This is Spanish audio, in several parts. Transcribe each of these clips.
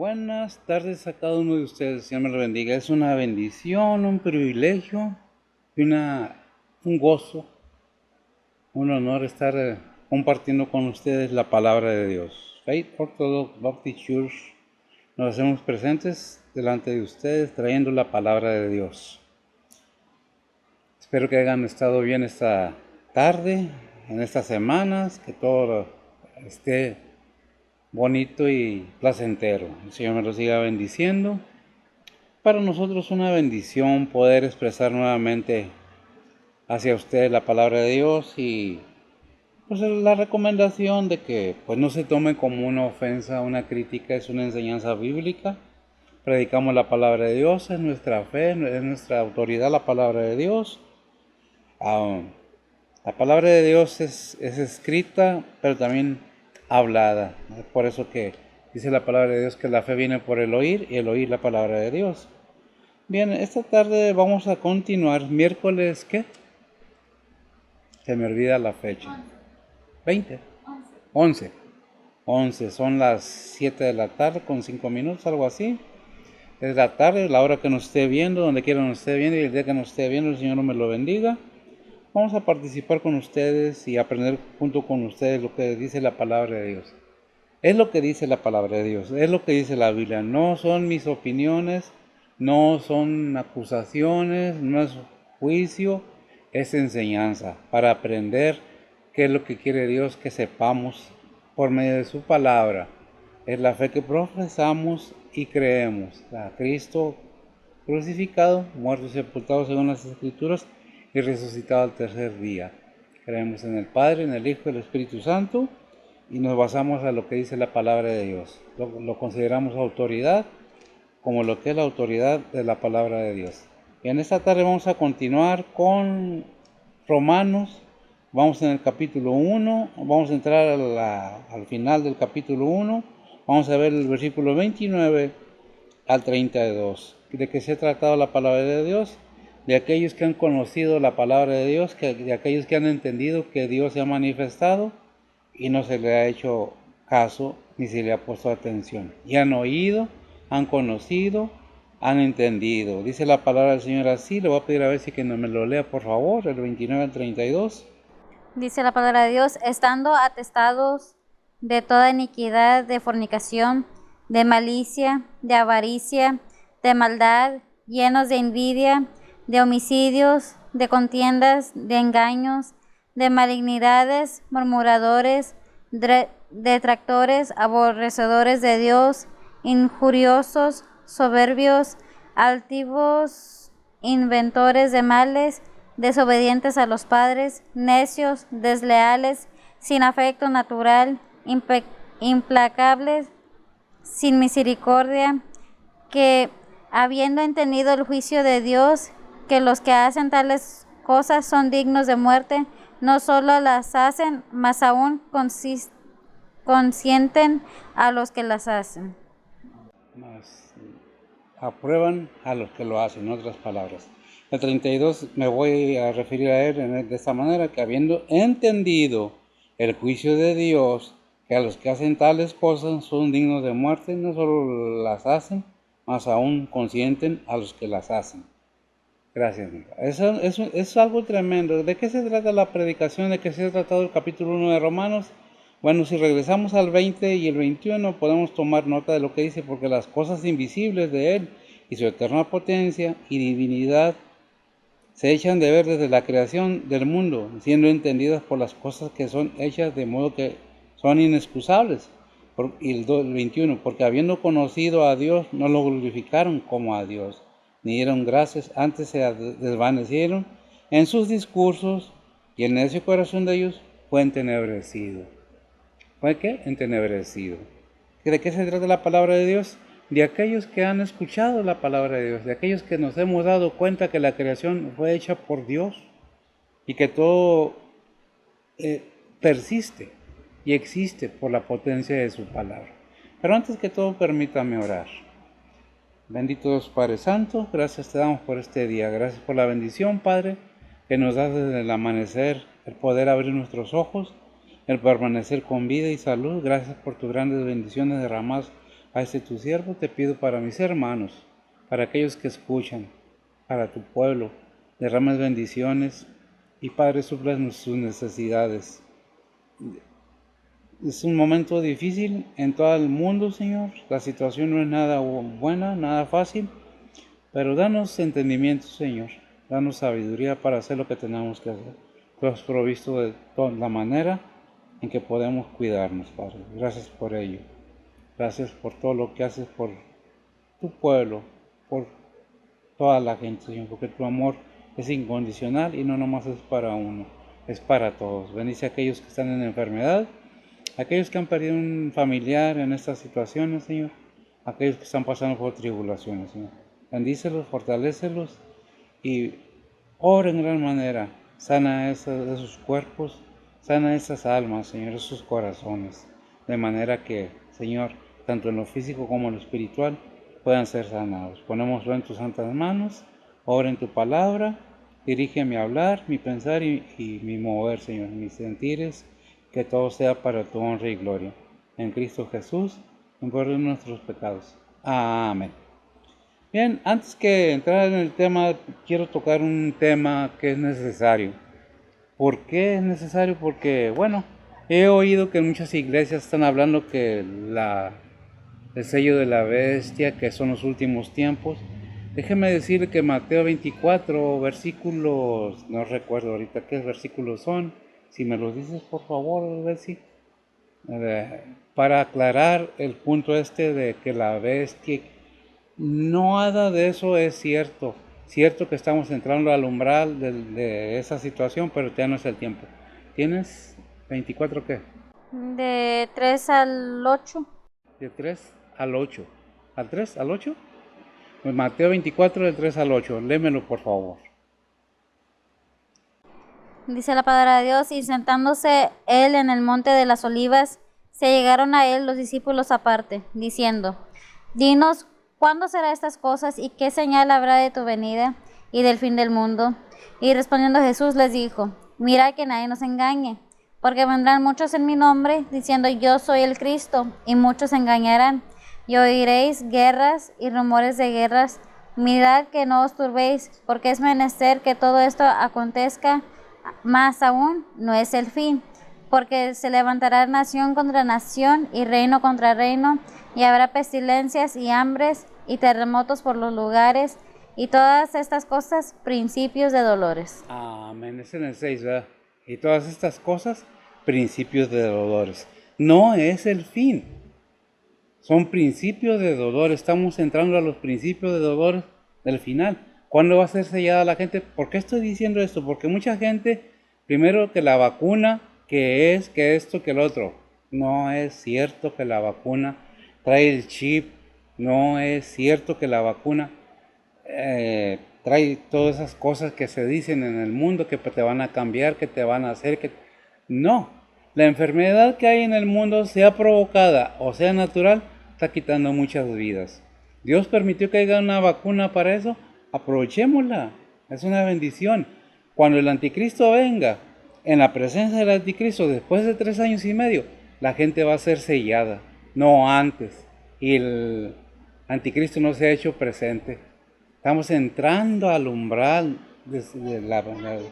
Buenas tardes a cada uno de ustedes. Señor me lo bendiga. Es una bendición, un privilegio y un gozo, un honor estar compartiendo con ustedes la palabra de Dios. Faith Orthodox Baptist Church, nos hacemos presentes delante de ustedes trayendo la palabra de Dios. Espero que hayan estado bien esta tarde, en estas semanas, que todo esté bonito y placentero. El Señor me lo siga bendiciendo. Para nosotros una bendición poder expresar nuevamente hacia usted la palabra de Dios y pues la recomendación de que pues no se tome como una ofensa, una crítica, es una enseñanza bíblica. Predicamos la palabra de Dios, es nuestra fe, es nuestra autoridad la palabra de Dios. La palabra de Dios es escrita, pero también hablada. Es por eso que dice la palabra de Dios que la fe viene por el oír y el oír la palabra de Dios. Bien, esta tarde vamos a continuar. Miércoles, ¿qué? Se me olvida la fecha. 20. 11. Son las 7 de la tarde con 5 minutos, algo así. Es la tarde, la hora que nos esté viendo, donde quiera nos esté viendo y el día que nos esté viendo, el Señor me lo bendiga. Vamos a participar con ustedes y aprender junto con ustedes lo que dice la palabra de Dios. Es lo que dice la palabra de Dios, es lo que dice la Biblia. No son mis opiniones, no son acusaciones, no es juicio, es enseñanza para aprender qué es lo que quiere Dios que sepamos por medio de su palabra. Es la fe que profesamos y creemos a Cristo crucificado, muerto y sepultado según las Escrituras y resucitado al tercer día. Creemos en el Padre, en el Hijo y en el Espíritu Santo y nos basamos a lo que dice la palabra de Dios. Lo consideramos autoridad como lo que es la autoridad de la palabra de Dios. Y en esta tarde vamos a continuar con Romanos. Vamos en el capítulo 1, vamos a entrar al final del capítulo 1. Vamos a ver el versículo 29 al 32. ¿De qué se ha tratado la palabra de Dios? De aquellos que han conocido la palabra de Dios, de aquellos que han entendido que Dios se ha manifestado y no se le ha hecho caso ni se le ha puesto atención. Y han oído, han conocido, han entendido. Dice la palabra del Señor así. Le voy a pedir a ver si que no me lo lea, por favor, el 29 al 32. Dice la palabra de Dios, estando atestados de toda iniquidad, de fornicación, de malicia, de avaricia, de maldad, llenos de envidia, de homicidios, de contiendas, de engaños, de malignidades, murmuradores, detractores, aborrecedores de Dios, injuriosos, soberbios, altivos, inventores de males, desobedientes a los padres, necios, desleales, sin afecto natural, implacables, sin misericordia, que habiendo entendido el juicio de Dios, que los que hacen tales cosas son dignos de muerte, no solo las hacen, mas aún consienten a los que las hacen. Aprueban a los que lo hacen, en otras palabras. El 32 me voy a referir a él de esta manera, que habiendo entendido el juicio de Dios, que a los que hacen tales cosas son dignos de muerte, no solo las hacen, más aún consienten a los que las hacen. Gracias, amiga. Eso es algo tremendo. ¿De qué se trata la predicación? ¿De qué se ha tratado el capítulo 1 de Romanos? Bueno, si regresamos al 20 y el 21 podemos tomar nota de lo que dice, porque las cosas invisibles de Él y su eterna potencia y divinidad se echan de ver desde la creación del mundo, siendo entendidas por las cosas que son hechas de modo que son inexcusables. Y el 21, porque habiendo conocido a Dios, no lo glorificaron como a Dios, ni dieron gracias, antes se desvanecieron en sus discursos, y el necio corazón de ellos fue entenebrecido. ¿Fue qué? Entenebrecido. ¿De qué se trata la palabra de Dios? De aquellos que han escuchado la palabra de Dios, de aquellos que nos hemos dado cuenta que la creación fue hecha por Dios y que todo persiste y existe por la potencia de su palabra. Pero antes que todo, permítame orar. Bendito Dios Padre Santo, gracias te damos por este día, gracias por la bendición, Padre, que nos das desde el amanecer, el poder abrir nuestros ojos, el permanecer con vida y salud. Gracias por tus grandes bendiciones derramadas a este tu siervo te pido para mis hermanos, para aquellos que escuchan, para tu pueblo, derrames bendiciones y Padre suplas sus necesidades. Es un momento difícil en todo el mundo, Señor. La situación no es nada buena, nada fácil, pero danos entendimiento, Señor. Danos sabiduría para hacer lo que tenemos que hacer. Tú has provisto de toda la manera en que podemos cuidarnos, Padre. Gracias por ello. Gracias por todo lo que haces por tu pueblo, por toda la gente, Señor, porque tu amor es incondicional y no nomás es para uno, es para todos. Bendice a aquellos que están en enfermedad, aquellos que han perdido un familiar en estas situaciones, Señor, aquellos que están pasando por tribulaciones, Señor. Bendícelos, fortalécelos y ora en gran manera. Sana esos cuerpos, sana esas almas, Señor, esos corazones, de manera que, Señor, tanto en lo físico como en lo espiritual, puedan ser sanados. Ponémoslo en tus santas manos, ora en tu palabra, dirige mi hablar, mi pensar y mi mover, Señor, mis sentires, que todo sea para tu honra y gloria. En Cristo Jesús, en perdón de nuestros pecados. Amén. Bien, antes que entrar en el tema, quiero tocar un tema que es necesario. ¿Por qué es necesario? Porque, bueno, he oído que en muchas iglesias están hablando que el sello de la bestia, que son los últimos tiempos. Déjeme decirle que Mateo 24, versículos, no recuerdo ahorita qué versículos son. Si me los dices, por favor, Betsy. Para aclarar el punto este de que la bestia, nada de eso es cierto. Cierto que estamos entrando al umbral de esa situación, pero ya no es el tiempo. ¿Tienes 24 qué? De 3 al 8. De 3 al 8. ¿Al 3 al 8? Pues Mateo 24 del 3 al 8. Lémelo, por favor. Dice la palabra de Dios, y sentándose él en el monte de las olivas, se llegaron a él los discípulos aparte, diciendo, dinos, ¿cuándo será estas cosas y qué señal habrá de tu venida y del fin del mundo? Y respondiendo Jesús les dijo, mirad que nadie nos engañe, porque vendrán muchos en mi nombre, diciendo yo soy el Cristo, y muchos se engañarán. Y oiréis guerras y rumores de guerras. Mirad que no os turbéis, porque es menester que todo esto acontezca, más aún no es el fin, porque se levantará nación contra nación y reino contra reino, y habrá pestilencias y hambres y terremotos por los lugares, y todas estas cosas principios de dolores. Amén, es en el 6, ¿verdad? Y todas estas cosas, principios de dolores. No es el fin, son principios de dolor. Estamos entrando a los principios de dolor del final. ¿Cuándo va a ser sellada la gente? ¿Por qué estoy diciendo esto? Porque mucha gente, primero que la vacuna, que esto, que el otro. No es cierto que la vacuna trae el chip. No es cierto que la vacuna trae todas esas cosas que se dicen en el mundo, que te van a cambiar, que te van a hacer. No, la enfermedad que hay en el mundo, sea provocada o sea natural, está quitando muchas vidas. Dios permitió que haya una vacuna para eso. Aprovechémosla, es una bendición. Cuando el anticristo venga, en la presencia del anticristo, después de 3 años y medio, la gente va a ser sellada, no antes. Y el anticristo no se ha hecho presente. Estamos entrando al umbral de la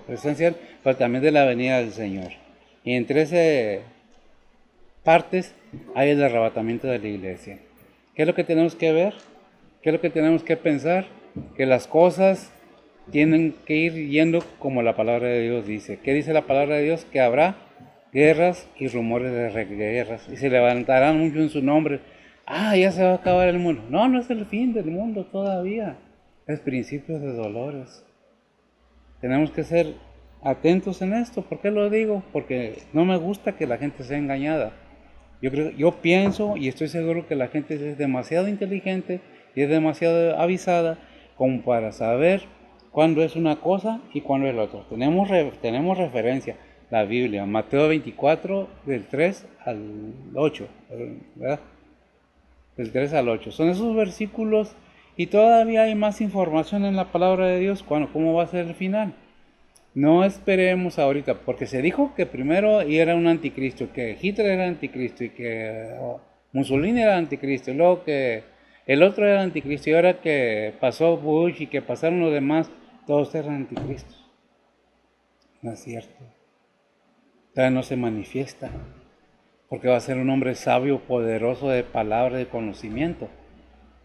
presencia, pero también de la venida del Señor. Y en 13 partes hay el arrebatamiento de la iglesia. ¿Qué es lo que tenemos que ver? ¿Qué es lo que tenemos que pensar? Que las cosas tienen que ir yendo como la palabra de Dios dice. ¿Qué dice la palabra de Dios? Que habrá guerras y rumores de guerras. Y se levantarán mucho en su nombre. Ya se va a acabar el mundo. No, no es el fin del mundo todavía. Es principios de dolores. Tenemos que ser atentos en esto. ¿Por qué lo digo? Porque no me gusta que la gente sea engañada. Yo pienso y estoy seguro que la gente es demasiado inteligente y es demasiado avisada como para saber cuándo es una cosa y cuándo es la otra. Tenemos referencia, la Biblia, Mateo 24, del 3 al 8, ¿verdad? Del 3 al 8. Son esos versículos y todavía hay más información en la palabra de Dios. ¿Cómo va a ser el final? No esperemos ahorita, porque se dijo que primero era un anticristo, que Hitler era anticristo y que Mussolini era el anticristo, y luego que el otro era el anticristo, y ahora que pasó Bush y que pasaron los demás, todos eran anticristos. No es cierto. Todavía no se manifiesta, porque va a ser un hombre sabio, poderoso de palabra, de conocimiento,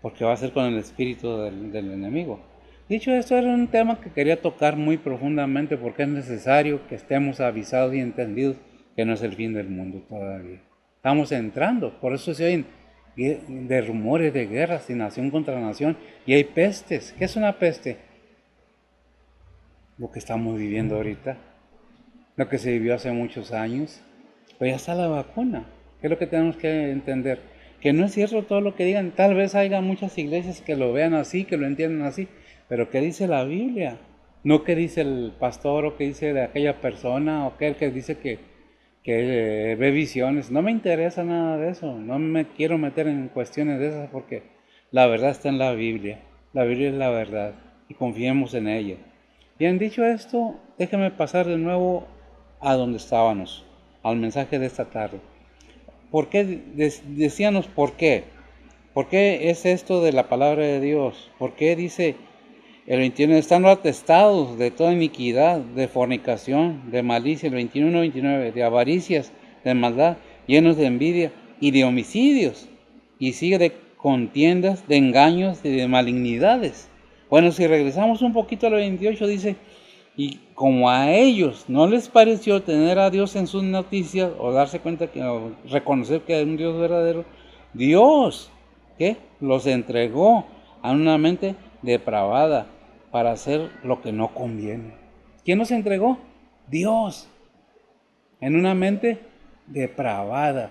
porque va a ser con el espíritu del enemigo. Dicho esto, era un tema que quería tocar muy profundamente, porque es necesario que estemos avisados y entendidos que no es el fin del mundo todavía. Estamos entrando, por eso se oyen de rumores de guerras y nación contra nación, y hay pestes. ¿Qué es una peste? Lo que estamos viviendo ahorita, lo que se vivió hace muchos años. Pues ya está la vacuna. ¿Qué es lo que tenemos que entender? Que no es cierto todo lo que digan. Tal vez haya muchas iglesias que lo vean así, que lo entiendan así, pero ¿qué dice la Biblia? No qué dice el pastor o qué dice de aquella persona o qué el que dice que ve visiones. No me interesa nada de eso. No me quiero meter en cuestiones de esas porque la verdad está en la Biblia. La Biblia es la verdad y confiemos en ella. Bien, dicho esto, déjeme pasar de nuevo a donde estábamos, al mensaje de esta tarde. ¿Por qué? Decíamos por qué. ¿Por qué es esto de la palabra de Dios? ¿Por qué dice el 21? Estando atestados de toda iniquidad, de fornicación, de malicia, el 21-29, de avaricias, de maldad, llenos de envidia y de homicidios. Y sigue de contiendas, de engaños y de malignidades. Bueno, si regresamos un poquito al 28, dice, y como a ellos no les pareció tener a Dios en sus noticias, o darse cuenta que, o reconocer que es un Dios verdadero, Dios, ¿qué? Los entregó a una mente depravada para hacer lo que no conviene. ¿Quién nos entregó? Dios, en una mente depravada.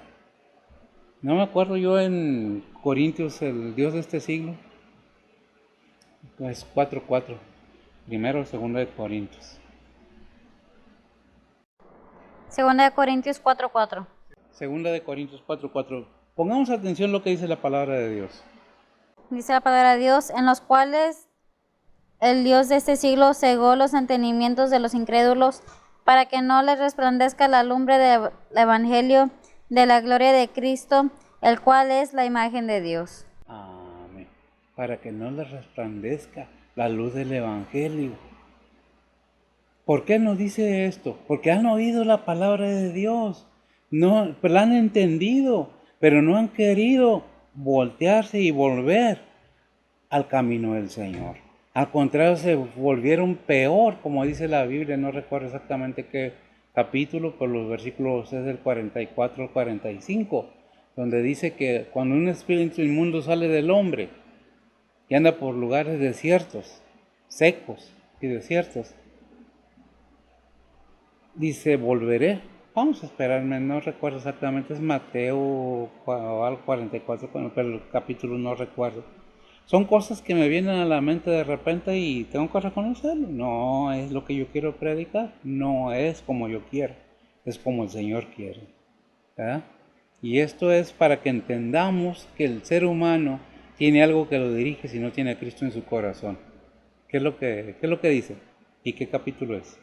No me acuerdo yo en Corintios, el Dios de este siglo. Es 4:4. Primero o segundo de Corintios. Segunda de Corintios 4:4. Segunda de Corintios 4:4. Pongamos atención a lo que dice la palabra de Dios. Dice la palabra de Dios, en los cuales el Dios de este siglo cegó los entendimientos de los incrédulos para que no les resplandezca la lumbre del evangelio de la gloria de Cristo, el cual es la imagen de Dios. Amén. Para que no les resplandezca la luz del evangelio. ¿Por qué nos dice esto? Porque han oído la palabra de Dios, no, la han entendido, pero no han querido voltearse y volver al camino del Señor. Al contrario, se volvieron peor, como dice la Biblia, no recuerdo exactamente qué capítulo, pero los versículos es del 44 al 45, donde dice que cuando un espíritu inmundo sale del hombre y anda por lugares desiertos, secos y desiertos, dice, volveré. Vamos a esperarme, no recuerdo exactamente, es Mateo o algo 44, pero el capítulo no recuerdo. Son cosas que me vienen a la mente de repente y tengo que reconocerlo. No es lo que yo quiero predicar, no es como yo quiero, es como el Señor quiere. ¿Verdad? Y esto es para que entendamos que el ser humano tiene algo que lo dirige si no tiene a Cristo en su corazón. ¿Qué es lo que dice? ¿Y qué capítulo es?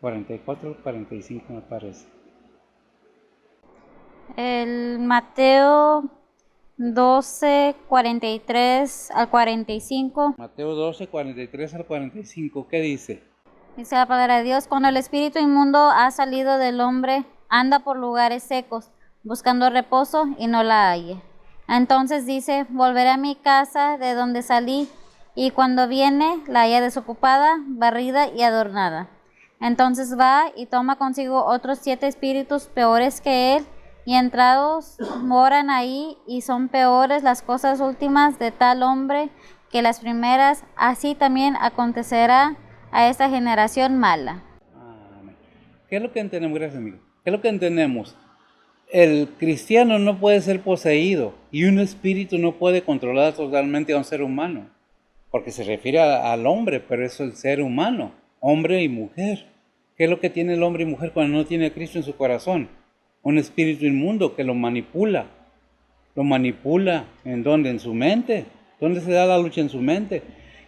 44 o 45 me parece. El Mateo 12, 43 al 45. Mateo 12, 43 al 45, ¿qué dice? Dice la palabra de Dios, cuando el espíritu inmundo ha salido del hombre, anda por lugares secos, buscando reposo y no la halla. Entonces dice, volveré a mi casa de donde salí, y cuando viene la halla desocupada, barrida y adornada. Entonces va y toma consigo otros 7 espíritus peores que él, y entrados moran ahí, y son peores las cosas últimas de tal hombre que las primeras. Así también acontecerá a esta generación mala. Amén. ¿Qué es lo que entendemos? Gracias, amigo. ¿Qué es lo que entendemos? El cristiano no puede ser poseído y un espíritu no puede controlar totalmente a un ser humano, porque se refiere al hombre, pero es el ser humano, hombre y mujer. ¿Qué es lo que tiene el hombre y mujer cuando no tiene a Cristo en su corazón? Un espíritu inmundo que lo manipula. Lo manipula ¿en dónde? En su mente. ¿Dónde se da la lucha? En su mente.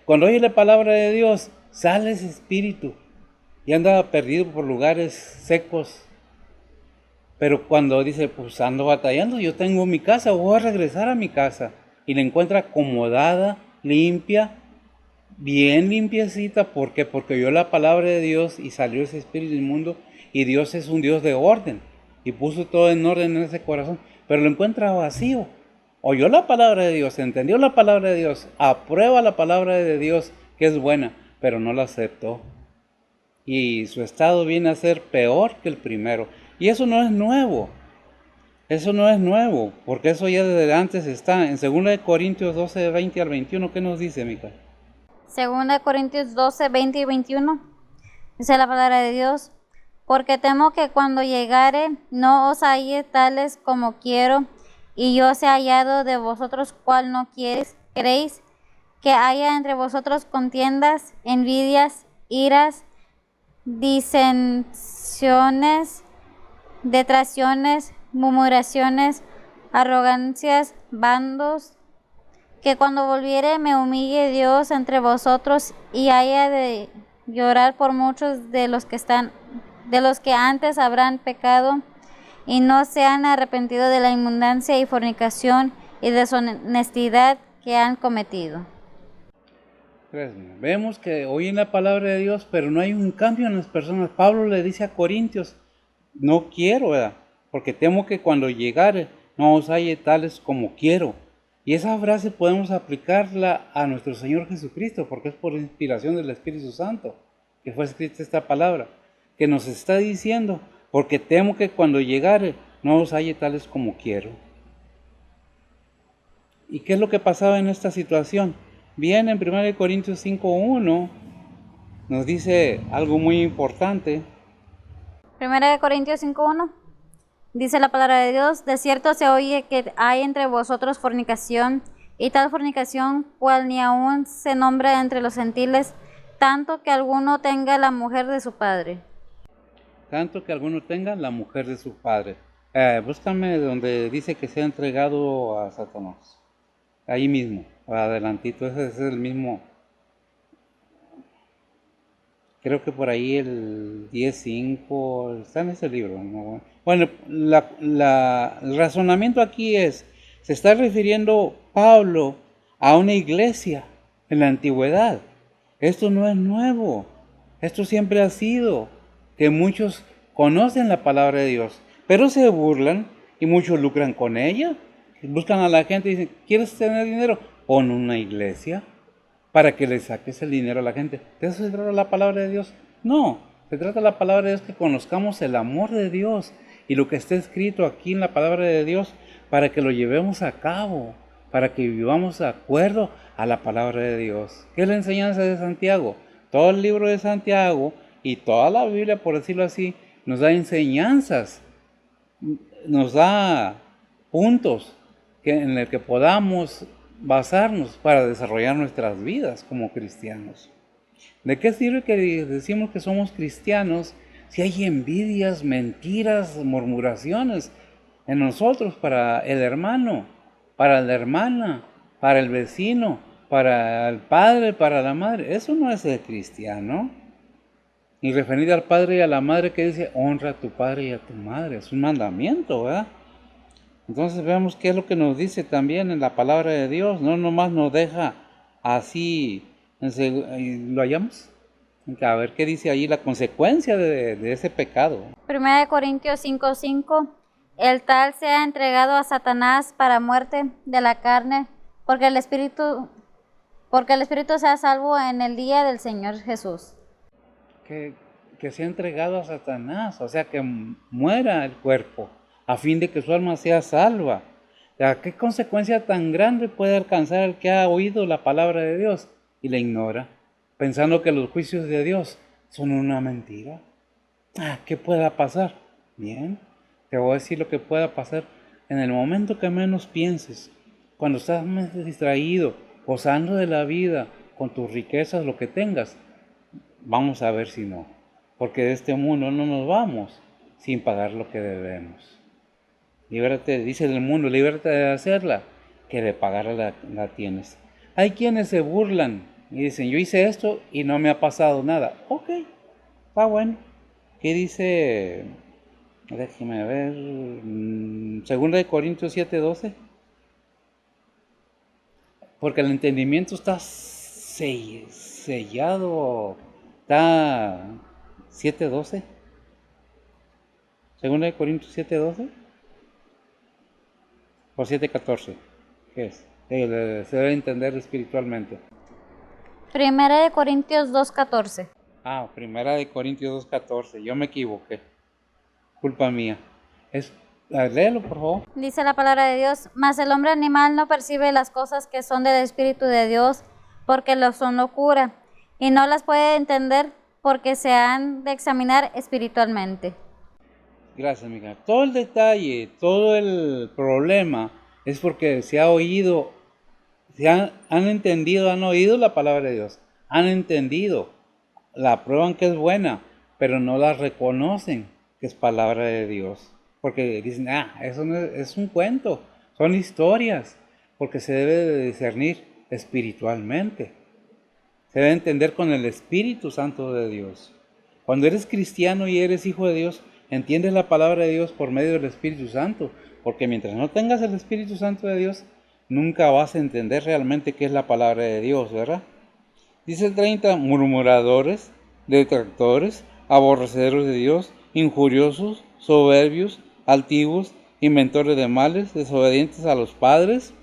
Cuando oye la palabra de Dios, sale ese espíritu y anda perdido por lugares secos, Pero cuando dice, pues ando batallando, yo tengo mi casa, voy a regresar a mi casa. Y la encuentra acomodada, limpia, bien limpiecita. ¿Por qué? Porque oyó la palabra de Dios y salió ese espíritu inmundo. Y Dios es un Dios de orden. Y puso todo en orden en ese corazón. Pero lo encuentra vacío. Oyó la palabra de Dios, entendió la palabra de Dios, aprueba la palabra de Dios, que es buena, pero no la aceptó. Y su estado viene a ser peor que el primero. Y eso no es nuevo. Eso no es nuevo, porque eso ya desde antes está. En 2 Corintios 12, 20 al 21, ¿qué nos dice, Mica? Segunda Corintios 12, 20 y 21. Dice la palabra de Dios. Porque temo que cuando llegare no os halle tales como quiero, y yo sea hallado de vosotros cual no queréis, que haya entre vosotros contiendas, envidias, iras, disensiones, detracciones, murmuraciones, arrogancias, bandos, que cuando volviere me humille Dios entre vosotros y haya de llorar por muchos de los que antes habrán pecado y no se han arrepentido de la inmundancia y fornicación y deshonestidad que han cometido. Vemos que oyen la palabra de Dios, pero no hay un cambio en las personas. Pablo le dice a Corintios, no quiero, ¿verdad? Porque temo que cuando llegare no os halle tales como quiero. Y esa frase podemos aplicarla a nuestro Señor Jesucristo, porque es por inspiración del Espíritu Santo que fue escrita esta palabra, que nos está diciendo, porque temo que cuando llegare no os halle tales como quiero. ¿Y qué es lo que pasaba en esta situación? Bien, en 1 Corintios 5:1 nos dice algo muy importante. Primera de Corintios 5:1. Dice la palabra de Dios, de cierto se oye que hay entre vosotros fornicación, y tal fornicación cual ni aun se nombra entre los gentiles, tanto que alguno tenga la mujer de su padre. Tanto que alguno tenga la mujer de su padre. Búscame donde dice que se ha entregado a Satanás. Ahí mismo, adelantito, ese es el mismo. Creo que por ahí el 10:5 está en ese libro, ¿no? Bueno, el razonamiento aquí es, se está refiriendo Pablo a una iglesia en la antigüedad. Esto no es nuevo, esto siempre ha sido, que muchos conocen la palabra de Dios, pero se burlan y muchos lucran con ella. Buscan a la gente y dicen, ¿quieres tener dinero? Pon una iglesia para que le saques el dinero a la gente. ¿De eso se trata la palabra de Dios? No, se trata la palabra de Dios que conozcamos el amor de Dios y lo que está escrito aquí en la palabra de Dios para que lo llevemos a cabo, para que vivamos de acuerdo a la palabra de Dios. ¿Qué es la enseñanza de Santiago? Todo el libro de Santiago y toda la Biblia, por decirlo así, nos da enseñanzas, nos da puntos en el que podamos basarnos para desarrollar nuestras vidas como cristianos. ¿De qué sirve que decimos que somos cristianos si hay envidias, mentiras, murmuraciones en nosotros para el hermano, para la hermana, para el vecino, para el padre, para la madre? Eso no es ser cristiano. Y referido al padre y a la madre que dice, honra a tu padre y a tu madre. Es un mandamiento, ¿verdad? Entonces veamos qué es lo que nos dice también en la palabra de Dios. No nomás nos deja así, ¿lo hallamos? A ver qué dice ahí la consecuencia de ese pecado. Primera de Corintios 5:5. El tal sea entregado a Satanás para muerte de la carne, porque el espíritu sea salvo en el día del Señor Jesús. Que sea entregado a Satanás, o sea, que muera el cuerpo, a fin de que su alma sea salva. ¿Qué consecuencia tan grande puede alcanzar el que ha oído la palabra de Dios y la ignora, pensando que los juicios de Dios son una mentira? ¿Qué pueda pasar? Bien, te voy a decir lo que pueda pasar en el momento que menos pienses, cuando estás más distraído, gozando de la vida, con tus riquezas, lo que tengas. Vamos a ver si no, porque de este mundo no nos vamos sin pagar lo que debemos. Libérate, dice el mundo, libérate de hacerla, que de pagarla la tienes. Hay quienes se burlan y dicen, yo hice esto y no me ha pasado nada. Ok, está bueno. ¿Qué dice Déjeme ver. Segunda de Corintios 7:12. Porque el entendimiento está sellado. Está 7:12. Segunda de Corintios 7:12. O 7:14. ¿Qué es? Se debe entender espiritualmente. Primera de Corintios 2:14. Primera de Corintios 2:14. Yo me equivoqué. Culpa mía. Léelo, por favor. Dice la palabra de Dios, mas el hombre animal no percibe las cosas que son del Espíritu de Dios, porque lo son locura, y no las puede entender porque se han de examinar espiritualmente. Gracias, Miguel. Todo el detalle, todo el problema es porque se ha oído, han entendido, han oído la palabra de Dios, han entendido, la prueban que es buena, pero no la reconocen que es palabra de Dios. Porque dicen, eso no es un cuento, son historias, porque se debe de discernir espiritualmente. Se debe entender con el Espíritu Santo de Dios. Cuando eres cristiano y eres hijo de Dios, entiendes la palabra de Dios por medio del Espíritu Santo, porque mientras no tengas el Espíritu Santo de Dios, nunca vas a entender realmente qué es la palabra de Dios, ¿verdad? Dice el 30, murmuradores, detractores, aborrecedores de Dios, injuriosos, soberbios, altivos, inventores de males, desobedientes a los padres.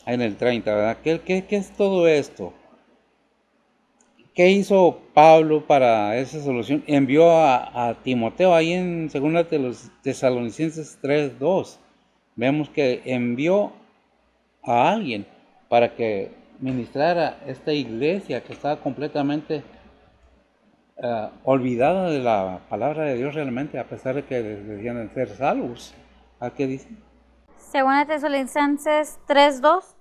En el 30, ¿verdad? ¿Qué es todo esto? ¿Qué hizo Pablo para esa solución? Envió a Timoteo ahí en 2 de los Tesalonicenses 3:2. Vemos que envió a alguien para que ministrara esta iglesia que estaba completamente olvidada de la palabra de Dios realmente, a pesar de que les decían ser salvos. ¿A qué dice? Según Tesalonicenses 3:2,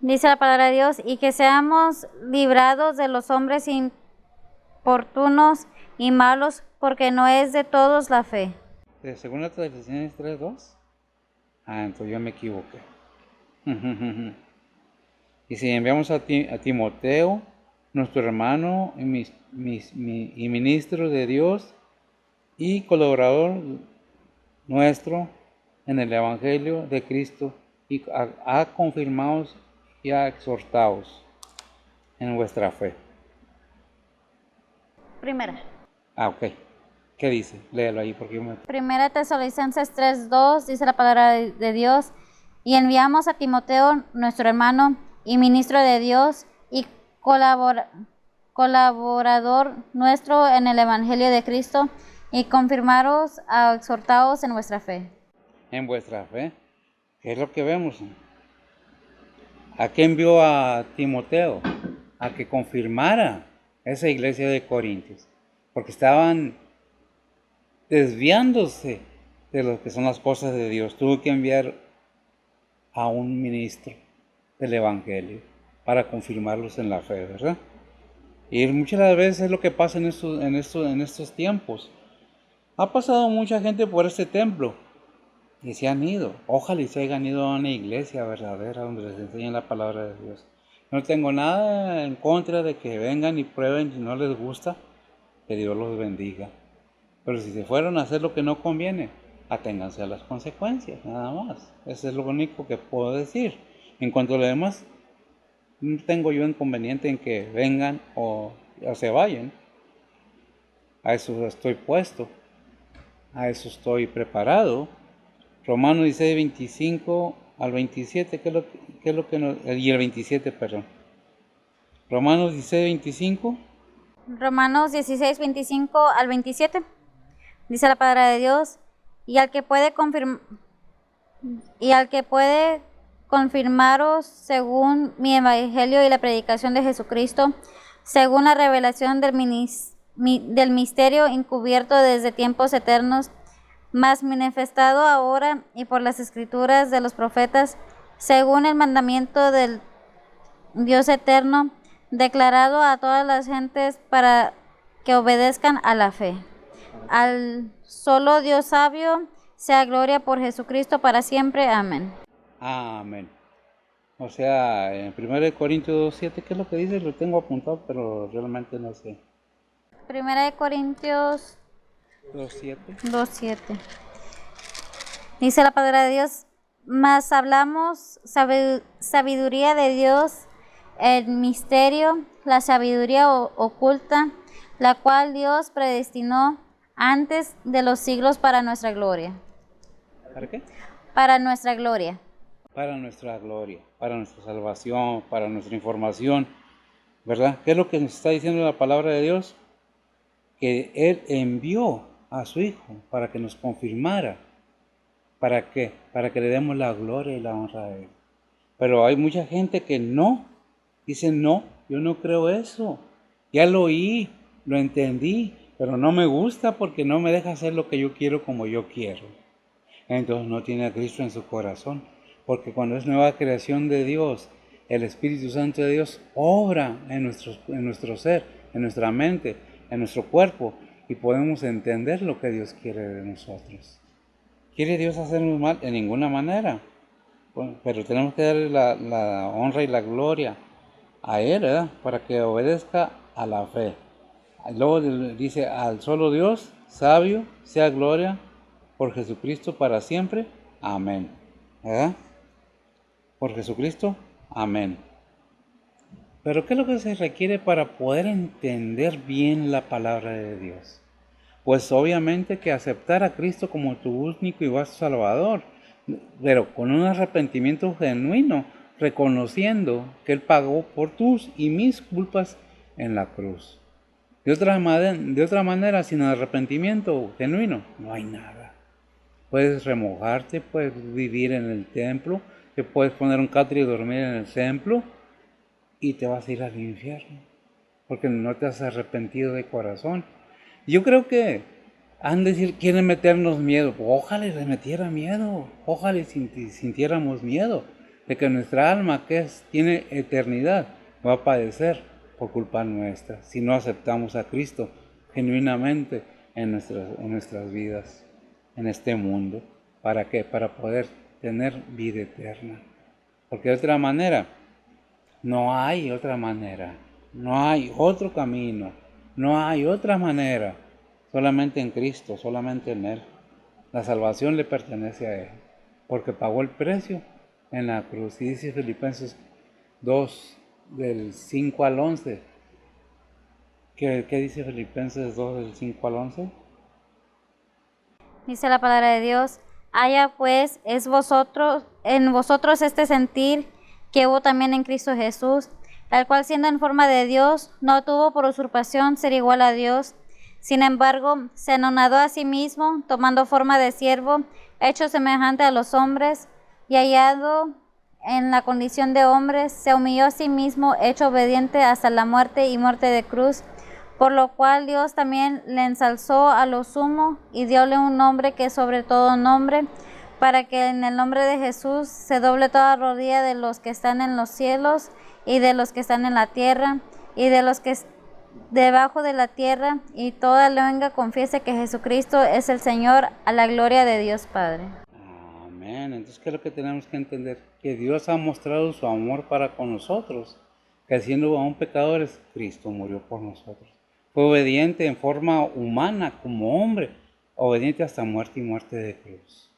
dice la palabra de Dios, y que seamos librados de los hombres importunos y malos, porque no es de todos la fe. Según la Tesalonicenses 3:2. Entonces yo me equivoqué. Y si enviamos a Timoteo, nuestro hermano y ministro de Dios y colaborador nuestro en el Evangelio de Cristo, y a confirmados y a exhortados en vuestra fe. Primera. Ok. ¿Qué dice? Léelo ahí porque yo me... Primera Tesalonicenses 3:2 dice la palabra de Dios, y enviamos a Timoteo, nuestro hermano y ministro de Dios y colaborador nuestro en el Evangelio de Cristo, y confirmaros a exhortaos en vuestra fe. En vuestra fe. ¿Qué es lo que vemos? ¿A qué envió a Timoteo? A que confirmara esa iglesia de Corintios, porque estaban desviándose de lo que son las cosas de Dios. Tuvo que enviar a un ministro del Evangelio para confirmarlos en la fe, ¿verdad? Y muchas de las veces es lo que pasa en estos tiempos. Ha pasado mucha gente por este templo y se han ido. Ojalá y se hayan ido a una iglesia verdadera donde les enseñen la palabra de Dios. No tengo nada en contra de que vengan y prueben si no les gusta, que Dios los bendiga. Pero si se fueron a hacer lo que no conviene, aténganse a las consecuencias, nada más. Eso es lo único que puedo decir. En cuanto a lo demás, no tengo yo inconveniente en que vengan o se vayan. A eso estoy puesto, a eso estoy preparado. Romanos 16, 25 al 27, ¿qué es lo que nos, y el 27, perdón. Romanos 16, 25. Romanos 16, 25 al 27, dice la palabra de Dios, y al que puede confirmaros según mi evangelio y la predicación de Jesucristo, según la revelación del misterio encubierto desde tiempos eternos, mas manifestado ahora y por las escrituras de los profetas, según el mandamiento del Dios eterno, declarado a todas las gentes para que obedezcan a la fe. Al solo Dios sabio, sea gloria por Jesucristo para siempre. Amén. Amén. O sea, en 1 Corintios 7, ¿qué es lo que dice? Lo tengo apuntado, pero realmente no sé. 1 Corintios 2:7. 2:7. Dice la palabra de Dios, mas hablamos sabiduría de Dios, el misterio, la sabiduría oculta, la cual Dios predestinó antes de los siglos para nuestra gloria. ¿Para qué? Para nuestra gloria. Para nuestra gloria, para nuestra salvación, para nuestra información, ¿verdad? ¿Qué es lo que nos está diciendo la palabra de Dios? Que Él envió a su Hijo para que nos confirmara. ¿Para qué? Para que le demos la gloria y la honra a Él. Pero hay mucha gente que no, dice no, yo no creo eso. Ya lo oí, lo entendí, pero no me gusta porque no me deja hacer lo que yo quiero como yo quiero. Entonces no tiene a Cristo en su corazón, porque cuando es nueva creación de Dios, el Espíritu Santo de Dios obra en nuestro ser, en nuestra mente, en nuestro cuerpo, y podemos entender lo que Dios quiere de nosotros. ¿Quiere Dios hacernos mal? De ninguna manera. Bueno, pero tenemos que darle la honra y la gloria a Él, ¿verdad? Para que obedezca a la fe. Luego dice, al solo Dios, sabio, sea gloria por Jesucristo para siempre. Amén. ¿Verdad? Por Jesucristo. Amén. Pero ¿qué es lo que se requiere para poder entender bien la palabra de Dios? Pues obviamente que aceptar a Cristo como tu único y vasto Salvador, pero con un arrepentimiento genuino, reconociendo que Él pagó por tus y mis culpas en la cruz. De otra manera, sin arrepentimiento genuino, no hay nada. Puedes remojarte, puedes vivir en el templo, te puedes poner un catre y dormir en el templo y te vas a ir al infierno, porque no te has arrepentido de corazón. Yo creo que han de decir, quieren meternos miedo. Ojalá les metiera miedo, ojalá sintiéramos miedo de que nuestra alma, tiene eternidad, va a padecer por culpa nuestra, si no aceptamos a Cristo genuinamente en nuestras vidas, en este mundo. ¿Para qué? Para poder tener vida eterna. Porque de otra manera, no hay otra manera, no hay otro camino, no hay otra manera. Solamente en Cristo, solamente en Él. La salvación le pertenece a Él, porque pagó el precio en la cruz. Y dice Filipenses 2, del 5 al 11. ¿Qué dice Filipenses 2, del 5 al 11? Dice la palabra de Dios, haya pues en vosotros este sentir que hubo también en Cristo Jesús, el cual siendo en forma de Dios, no tuvo por usurpación ser igual a Dios. Sin embargo, se anonadó a sí mismo, tomando forma de siervo, hecho semejante a los hombres, y hallado en la condición de hombre, se humilló a sí mismo, hecho obediente hasta la muerte y muerte de cruz, por lo cual Dios también le ensalzó a lo sumo y dióle un nombre que es sobre todo nombre, para que en el nombre de Jesús se doble toda rodilla de los que están en los cielos y de los que están en la tierra y de los que debajo de la tierra, y toda lengua confiese que Jesucristo es el Señor, a la gloria de Dios Padre. Amén. Entonces, ¿qué es lo que tenemos que entender? Que Dios ha mostrado su amor para con nosotros, que siendo aún pecadores, Cristo murió por nosotros. Fue obediente en forma humana, como hombre, obediente hasta muerte y muerte de cruz.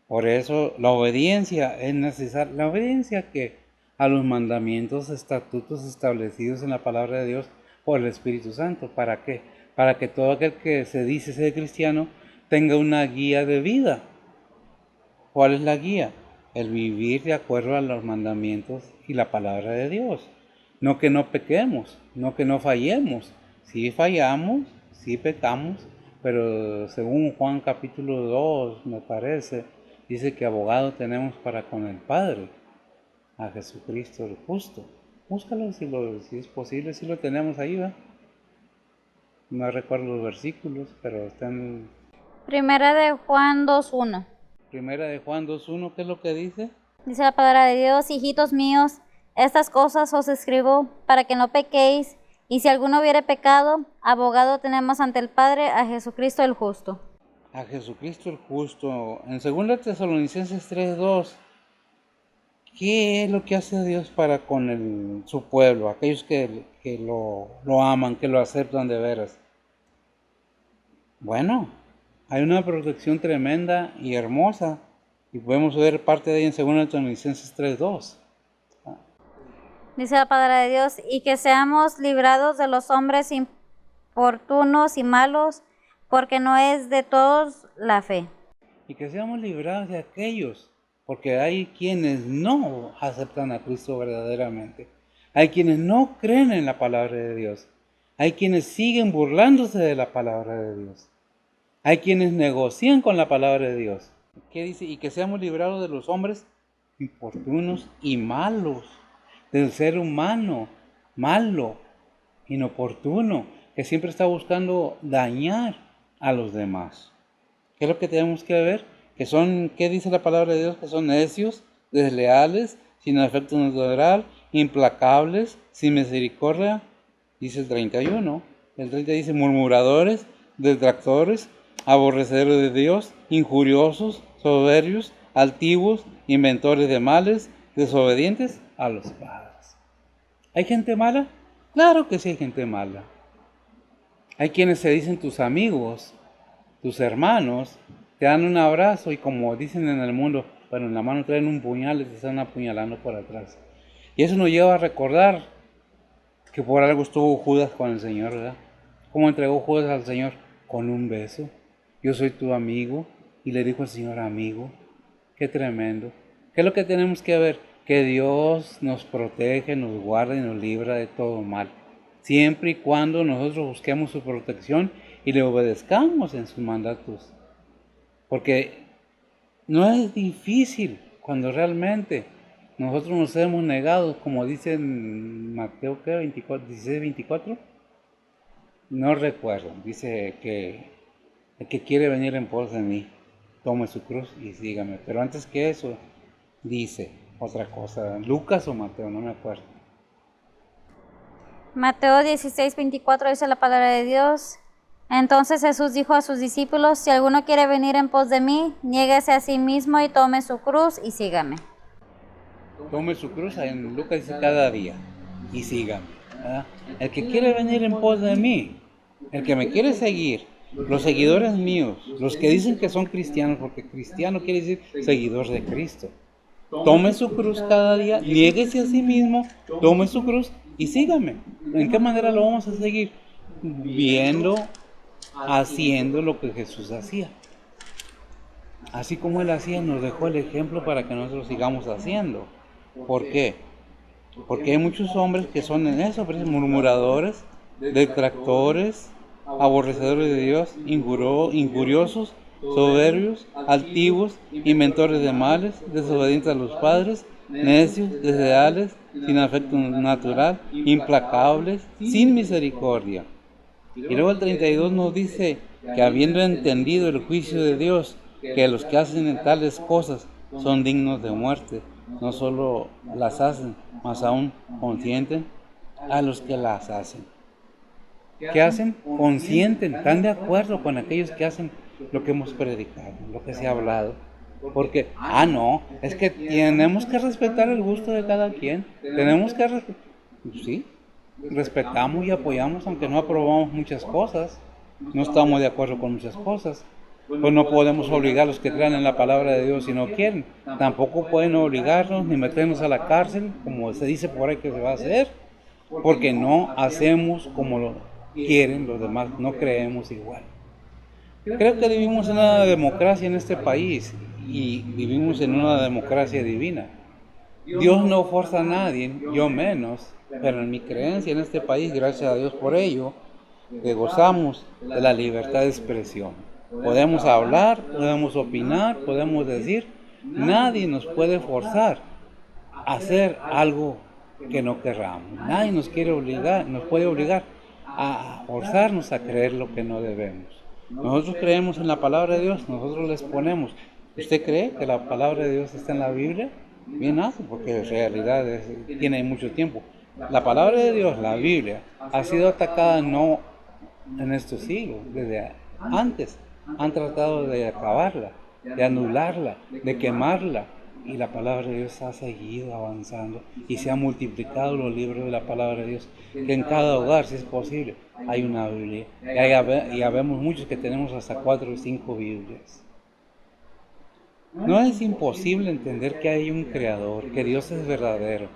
Por eso la obediencia es necesaria. La obediencia que a los mandamientos, estatutos establecidos en la palabra de Dios por el Espíritu Santo. ¿Para qué? Para que todo aquel que se dice ser cristiano tenga una guía de vida. ¿Cuál es la guía? El vivir de acuerdo a los mandamientos y la palabra de Dios. No que no pequemos, no que no fallemos. Sí fallamos, sí pecamos, pero según Juan capítulo 2, me parece, dice que abogado tenemos para con el Padre, a Jesucristo el justo. Búscalo si es posible, si lo tenemos ahí, ¿va? No recuerdo los versículos, pero están. Primera de Juan 2:1. Primera de Juan 2:1, ¿qué es lo que dice? Dice la palabra de Dios, hijitos míos, estas cosas os escribo para que no pequéis, y si alguno hubiere pecado, abogado tenemos ante el Padre, a Jesucristo el justo. A Jesucristo el justo. En 2 Tesalonicenses 3:2, ¿qué es lo que hace Dios para con su pueblo? Aquellos que lo aman, que lo aceptan de veras. Bueno, hay una protección tremenda y hermosa y podemos ver parte de ella en 2 Tesalonicenses 3:2. Dice la palabra de Dios, y que seamos librados de los hombres importunos y malos, porque no es de todos la fe. Y que seamos librados de aquellos, porque hay quienes no aceptan a Cristo verdaderamente. Hay quienes no creen en la palabra de Dios. Hay quienes siguen burlándose de la palabra de Dios. Hay quienes negocian con la palabra de Dios. ¿Qué dice? Y que seamos librados de los hombres importunos y malos, del ser humano malo, inoportuno, que siempre está buscando dañar a los demás. ¿Qué es lo que tenemos que ver? Que son, ¿qué dice la palabra de Dios? Que son necios, desleales, sin afecto natural, implacables, sin misericordia. Dice el 31. El 30 dice murmuradores, detractores, aborrecedores de Dios, injuriosos, soberbios, altivos, inventores de males, desobedientes a los padres. ¿Hay gente mala? Claro que sí hay gente mala. Hay quienes se dicen tus amigos, tus hermanos, te dan un abrazo y como dicen en el mundo, bueno, en la mano traen un puñal y te están apuñalando por atrás. Y eso nos lleva a recordar que por algo estuvo Judas con el Señor, ¿verdad? ¿Cómo entregó Judas al Señor? Con un beso. Yo soy tu amigo. Y le dijo al Señor, amigo. Qué tremendo. ¿Qué es lo que tenemos que ver? Que Dios nos protege, nos guarda y nos libra de todo mal. Siempre y cuando nosotros busquemos su protección y le obedezcamos en sus mandatos. Porque no es difícil cuando realmente nosotros nos hemos negado, como dice en Mateo 16, 24. No recuerdo, dice que el que quiere venir en pos de mí, tome su cruz y sígame. Pero antes que eso, dice otra cosa, Lucas o Mateo, no me acuerdo. Mateo 16, 24 dice la palabra de Dios. Entonces Jesús dijo a sus discípulos, si alguno quiere venir en pos de mí, niéguese a sí mismo y tome su cruz y sígame. Tome su cruz, en Lucas dice cada día, y sígame. ¿Verdad? El que quiere venir en pos de mí, el que me quiere seguir, los seguidores míos, los que dicen que son cristianos, porque cristiano quiere decir seguidor de Cristo. Tome su cruz cada día, niéguese a sí mismo, tome su cruz y sígame. ¿En qué manera lo vamos a seguir? Viendo, haciendo lo que Jesús hacía. Así como Él hacía, nos dejó el ejemplo para que nosotros sigamos haciendo. ¿Por qué? Porque hay muchos hombres que son en eso, murmuradores, detractores, aborrecedores de Dios, injuriosos, soberbios, altivos, inventores de males, desobedientes a los padres, necios, desleales, sin afecto natural, implacables, sin misericordia. Y luego el 32 nos dice que habiendo entendido el juicio de Dios, que los que hacen tales cosas son dignos de muerte, no solo las hacen, mas aún consienten a los que las hacen. ¿Qué hacen? Consienten, están de acuerdo con aquellos que hacen lo que hemos predicado, lo que se ha hablado. Porque, no, es que tenemos que respetar el gusto de cada quien. Tenemos que respetar. Sí, respetamos y apoyamos, aunque no aprobamos muchas cosas. No estamos de acuerdo con muchas cosas. Pues no podemos obligar a los que crean en la palabra de Dios si no quieren. Tampoco pueden obligarnos ni meternos a la cárcel, como se dice por ahí que se va a hacer, porque no hacemos como lo quieren los demás, no creemos igual. Creo que vivimos en una democracia en este país y vivimos en una democracia divina. Dios no forza a nadie, yo menos, pero en mi creencia en este país, gracias a Dios por ello, que gozamos de la libertad de expresión. Podemos hablar, podemos opinar, podemos decir, nadie nos puede forzar a hacer algo que no querramos. Nadie nos puede obligar a forzarnos a creer lo que no debemos. Nosotros creemos en la palabra de Dios, nosotros les ponemos. ¿Usted cree que la palabra de Dios está en la Biblia? Bien hace, porque en realidad tiene mucho tiempo. La palabra de Dios, la Biblia, ha sido atacada no en estos siglos, desde antes. Han tratado de acabarla, de anularla, de quemarla, Y la palabra de Dios ha seguido avanzando y se han multiplicado los libros de la palabra de Dios, que en cada hogar, si es posible, hay una Biblia. Y habemos muchos que tenemos hasta 4 o 5 Biblias. No es imposible entender que hay un creador, que Dios es verdadero.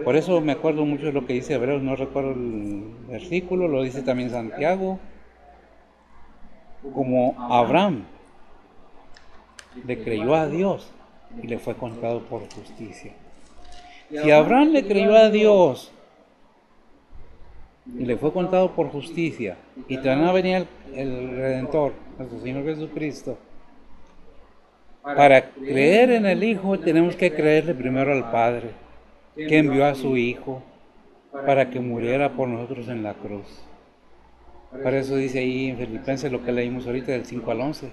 Por eso me acuerdo mucho de lo que dice Hebreos, no recuerdo el versículo, lo dice también Santiago, como Abraham le creyó a Dios y le fue contado por justicia. Si Abraham le creyó a Dios y le fue contado por justicia, y también venía el Redentor, nuestro Señor Jesucristo, para creer en el Hijo tenemos que creerle primero al Padre, que envió a su Hijo para que muriera por nosotros en la cruz. Por eso dice ahí en Filipenses lo que leímos ahorita del 5 al 11.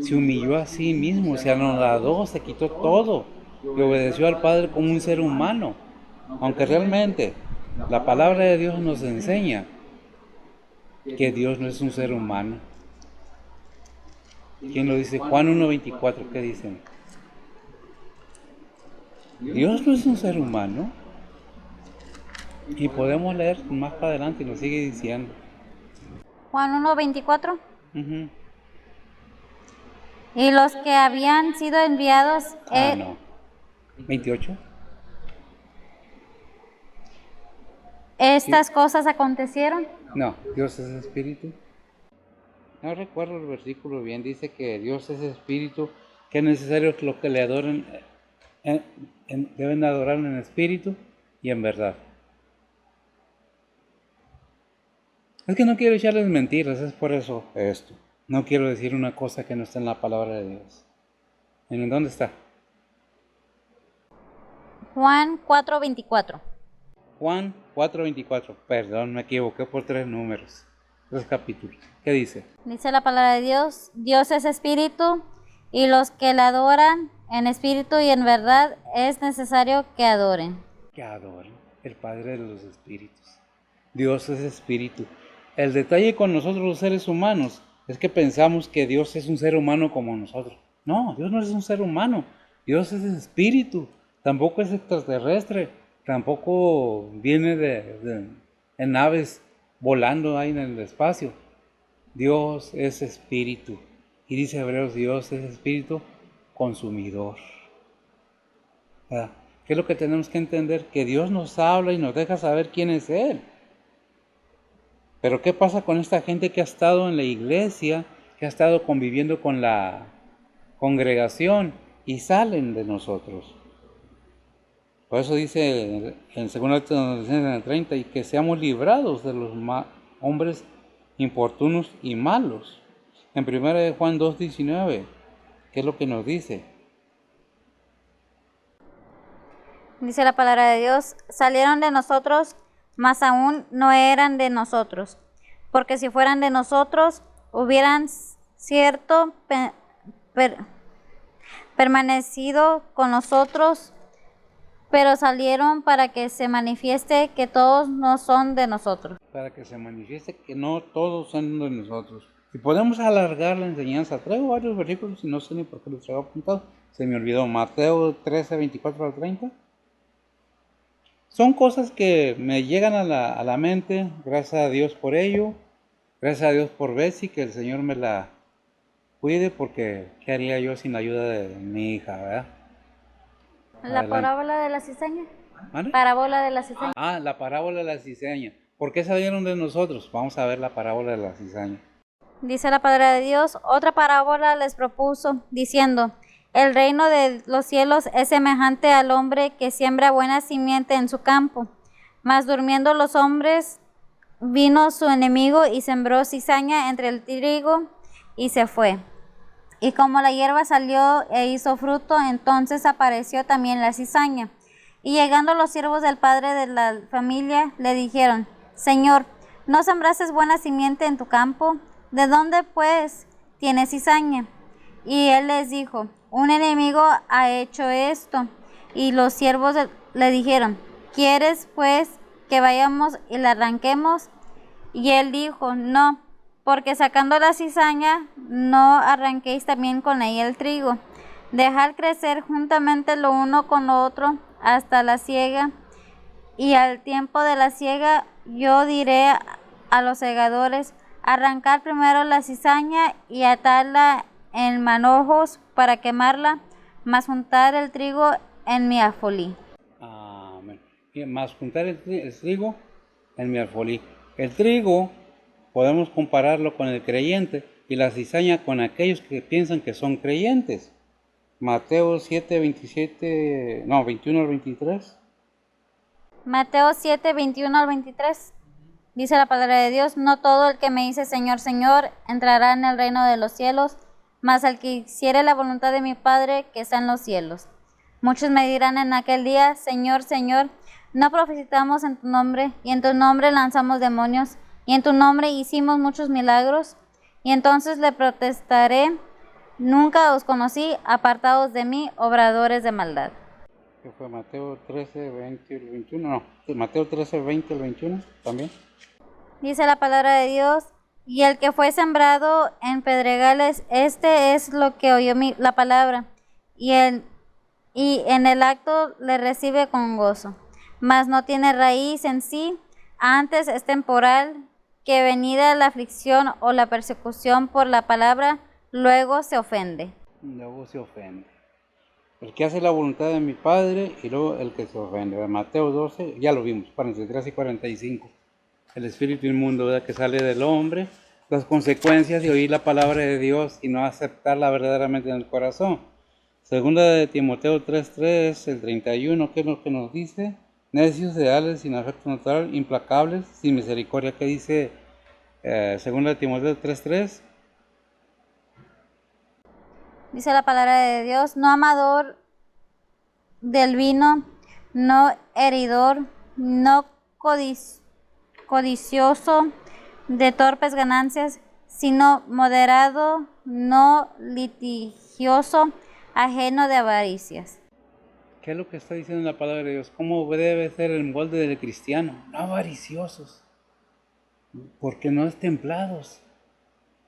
Se humilló a sí mismo, se anonadó, se quitó todo y obedeció al Padre como un ser humano. Aunque realmente la palabra de Dios nos enseña que Dios no es un ser humano. ¿Quién lo dice? Juan 1:24, ¿qué dicen? Dios no es un ser humano. Y podemos leer más para adelante y lo sigue diciendo. Juan 1:24. Uh-huh. Y los que habían sido enviados... No. 28. Estas cosas acontecieron. No, Dios es espíritu. No recuerdo el versículo bien, dice que Dios es espíritu, que es necesario que los que le adoren deben adorarlo en espíritu y en verdad. Es que no quiero echarles mentiras, es por eso esto. No quiero decir una cosa que no está en la palabra de Dios. ¿En dónde está? Juan 4:24. Juan 4:24. Perdón, me equivoqué por 3 números. 3 capítulos. ¿Qué dice? Dice la palabra de Dios: Dios es espíritu, y los que le adoran en espíritu y en verdad es necesario que adoren. Que adoren. El Padre de los espíritus. Dios es espíritu. El detalle con nosotros los seres humanos es que pensamos que Dios es un ser humano como nosotros. No, Dios no es un ser humano. Dios es espíritu. Tampoco es extraterrestre. Tampoco viene en naves volando ahí en el espacio. Dios es espíritu. Y dice Hebreos, Dios es espíritu consumidor. ¿Verdad? ¿Qué es lo que tenemos que entender? Que Dios nos habla y nos deja saber quién es Él. Pero ¿qué pasa con esta gente que ha estado en la iglesia, que ha estado conviviendo con la congregación y salen de nosotros? Por eso dice en 2 Tesalonicenses 30, y que seamos librados de los hombres importunos y malos. En 1 Juan 2:19, ¿qué es lo que nos dice? Dice la palabra de Dios: salieron de nosotros, mas aún no eran de nosotros, porque si fueran de nosotros, hubieran cierto permanecido con nosotros, pero salieron para que se manifieste que todos no son de nosotros. Para que se manifieste que no todos son de nosotros. Si podemos alargar la enseñanza, traigo varios versículos y no sé ni por qué los traigo apuntados. Se me olvidó, Mateo 13:24-30. Son cosas que me llegan a la mente, gracias a Dios por ello, gracias a Dios por Bessie, que el Señor me la cuide, porque ¿qué haría yo sin la ayuda de mi hija, verdad? La parábola de la cizaña. ¿Vale? Parábola de la cizaña. La parábola de la cizaña. ¿Por qué salieron de nosotros? Vamos a ver la parábola de la cizaña. Dice la palabra de Dios: otra parábola les propuso, diciendo: el reino de los cielos es semejante al hombre que siembra buena simiente en su campo. Mas durmiendo los hombres, vino su enemigo y sembró cizaña entre el trigo y se fue. Y como la hierba salió e hizo fruto, entonces apareció también la cizaña. Y llegando los siervos del padre de la familia, le dijeron: Señor, ¿no sembraste buena simiente en tu campo? ¿De dónde pues tienes cizaña? Y él les dijo: un enemigo ha hecho esto. Y los siervos le dijeron: ¿quieres pues que vayamos y la arranquemos? Y él dijo: no, porque sacando la cizaña no arranquéis también con ella el trigo. Dejar crecer juntamente lo uno con lo otro hasta la siega, y al tiempo de la siega yo diré a los segadores, arrancar primero la cizaña y atarla en manojos para quemarla, mas juntar el trigo en mi alfolí. Amén. Y más juntar el trigo en mi alfolí. El trigo podemos compararlo con el creyente y la cizaña con aquellos que piensan que son creyentes. Mateo 7, 27, no, 21 al 23. Mateo 7, 21 al 23. Dice la palabra de Dios, no todo el que me dice Señor, Señor, entrará en el reino de los cielos, mas el que hiciere la voluntad de mi Padre que está en los cielos. Muchos me dirán en aquel día, Señor, Señor, no profetizamos en tu nombre, y en tu nombre lanzamos demonios, y en tu nombre hicimos muchos milagros. Y entonces le protestaré, nunca os conocí, apartados de mí, obradores de maldad. Que fue Mateo 13, 20 y 21, no, Mateo 13, 20 al 21 también. Dice la palabra de Dios, y el que fue sembrado en pedregales, este es lo que oyó la palabra, y en el acto le recibe con gozo, mas no tiene raíz en sí, antes es temporal, que venida la aflicción o la persecución por la palabra, luego se ofende. Luego se ofende. El que hace la voluntad de mi Padre y luego el que se ofende. Mateo 12, ya lo vimos, 43 y 45. El espíritu inmundo, ¿verdad?, que sale del hombre, las consecuencias de oír la palabra de Dios y no aceptarla verdaderamente en el corazón. Segunda de Timoteo 3:3, el 31, ¿qué es lo que nos dice? Necios, leales, sin afecto natural, implacables, sin misericordia. ¿Qué dice segunda de Timoteo 3:3? Dice la palabra de Dios, no amador del vino, no heridor, no codicioso de torpes ganancias, sino moderado, no litigioso, ajeno de avaricias. ¿Qué es lo que está diciendo la palabra de Dios? ¿Cómo debe ser el molde del cristiano? No avariciosos, porque no es templados.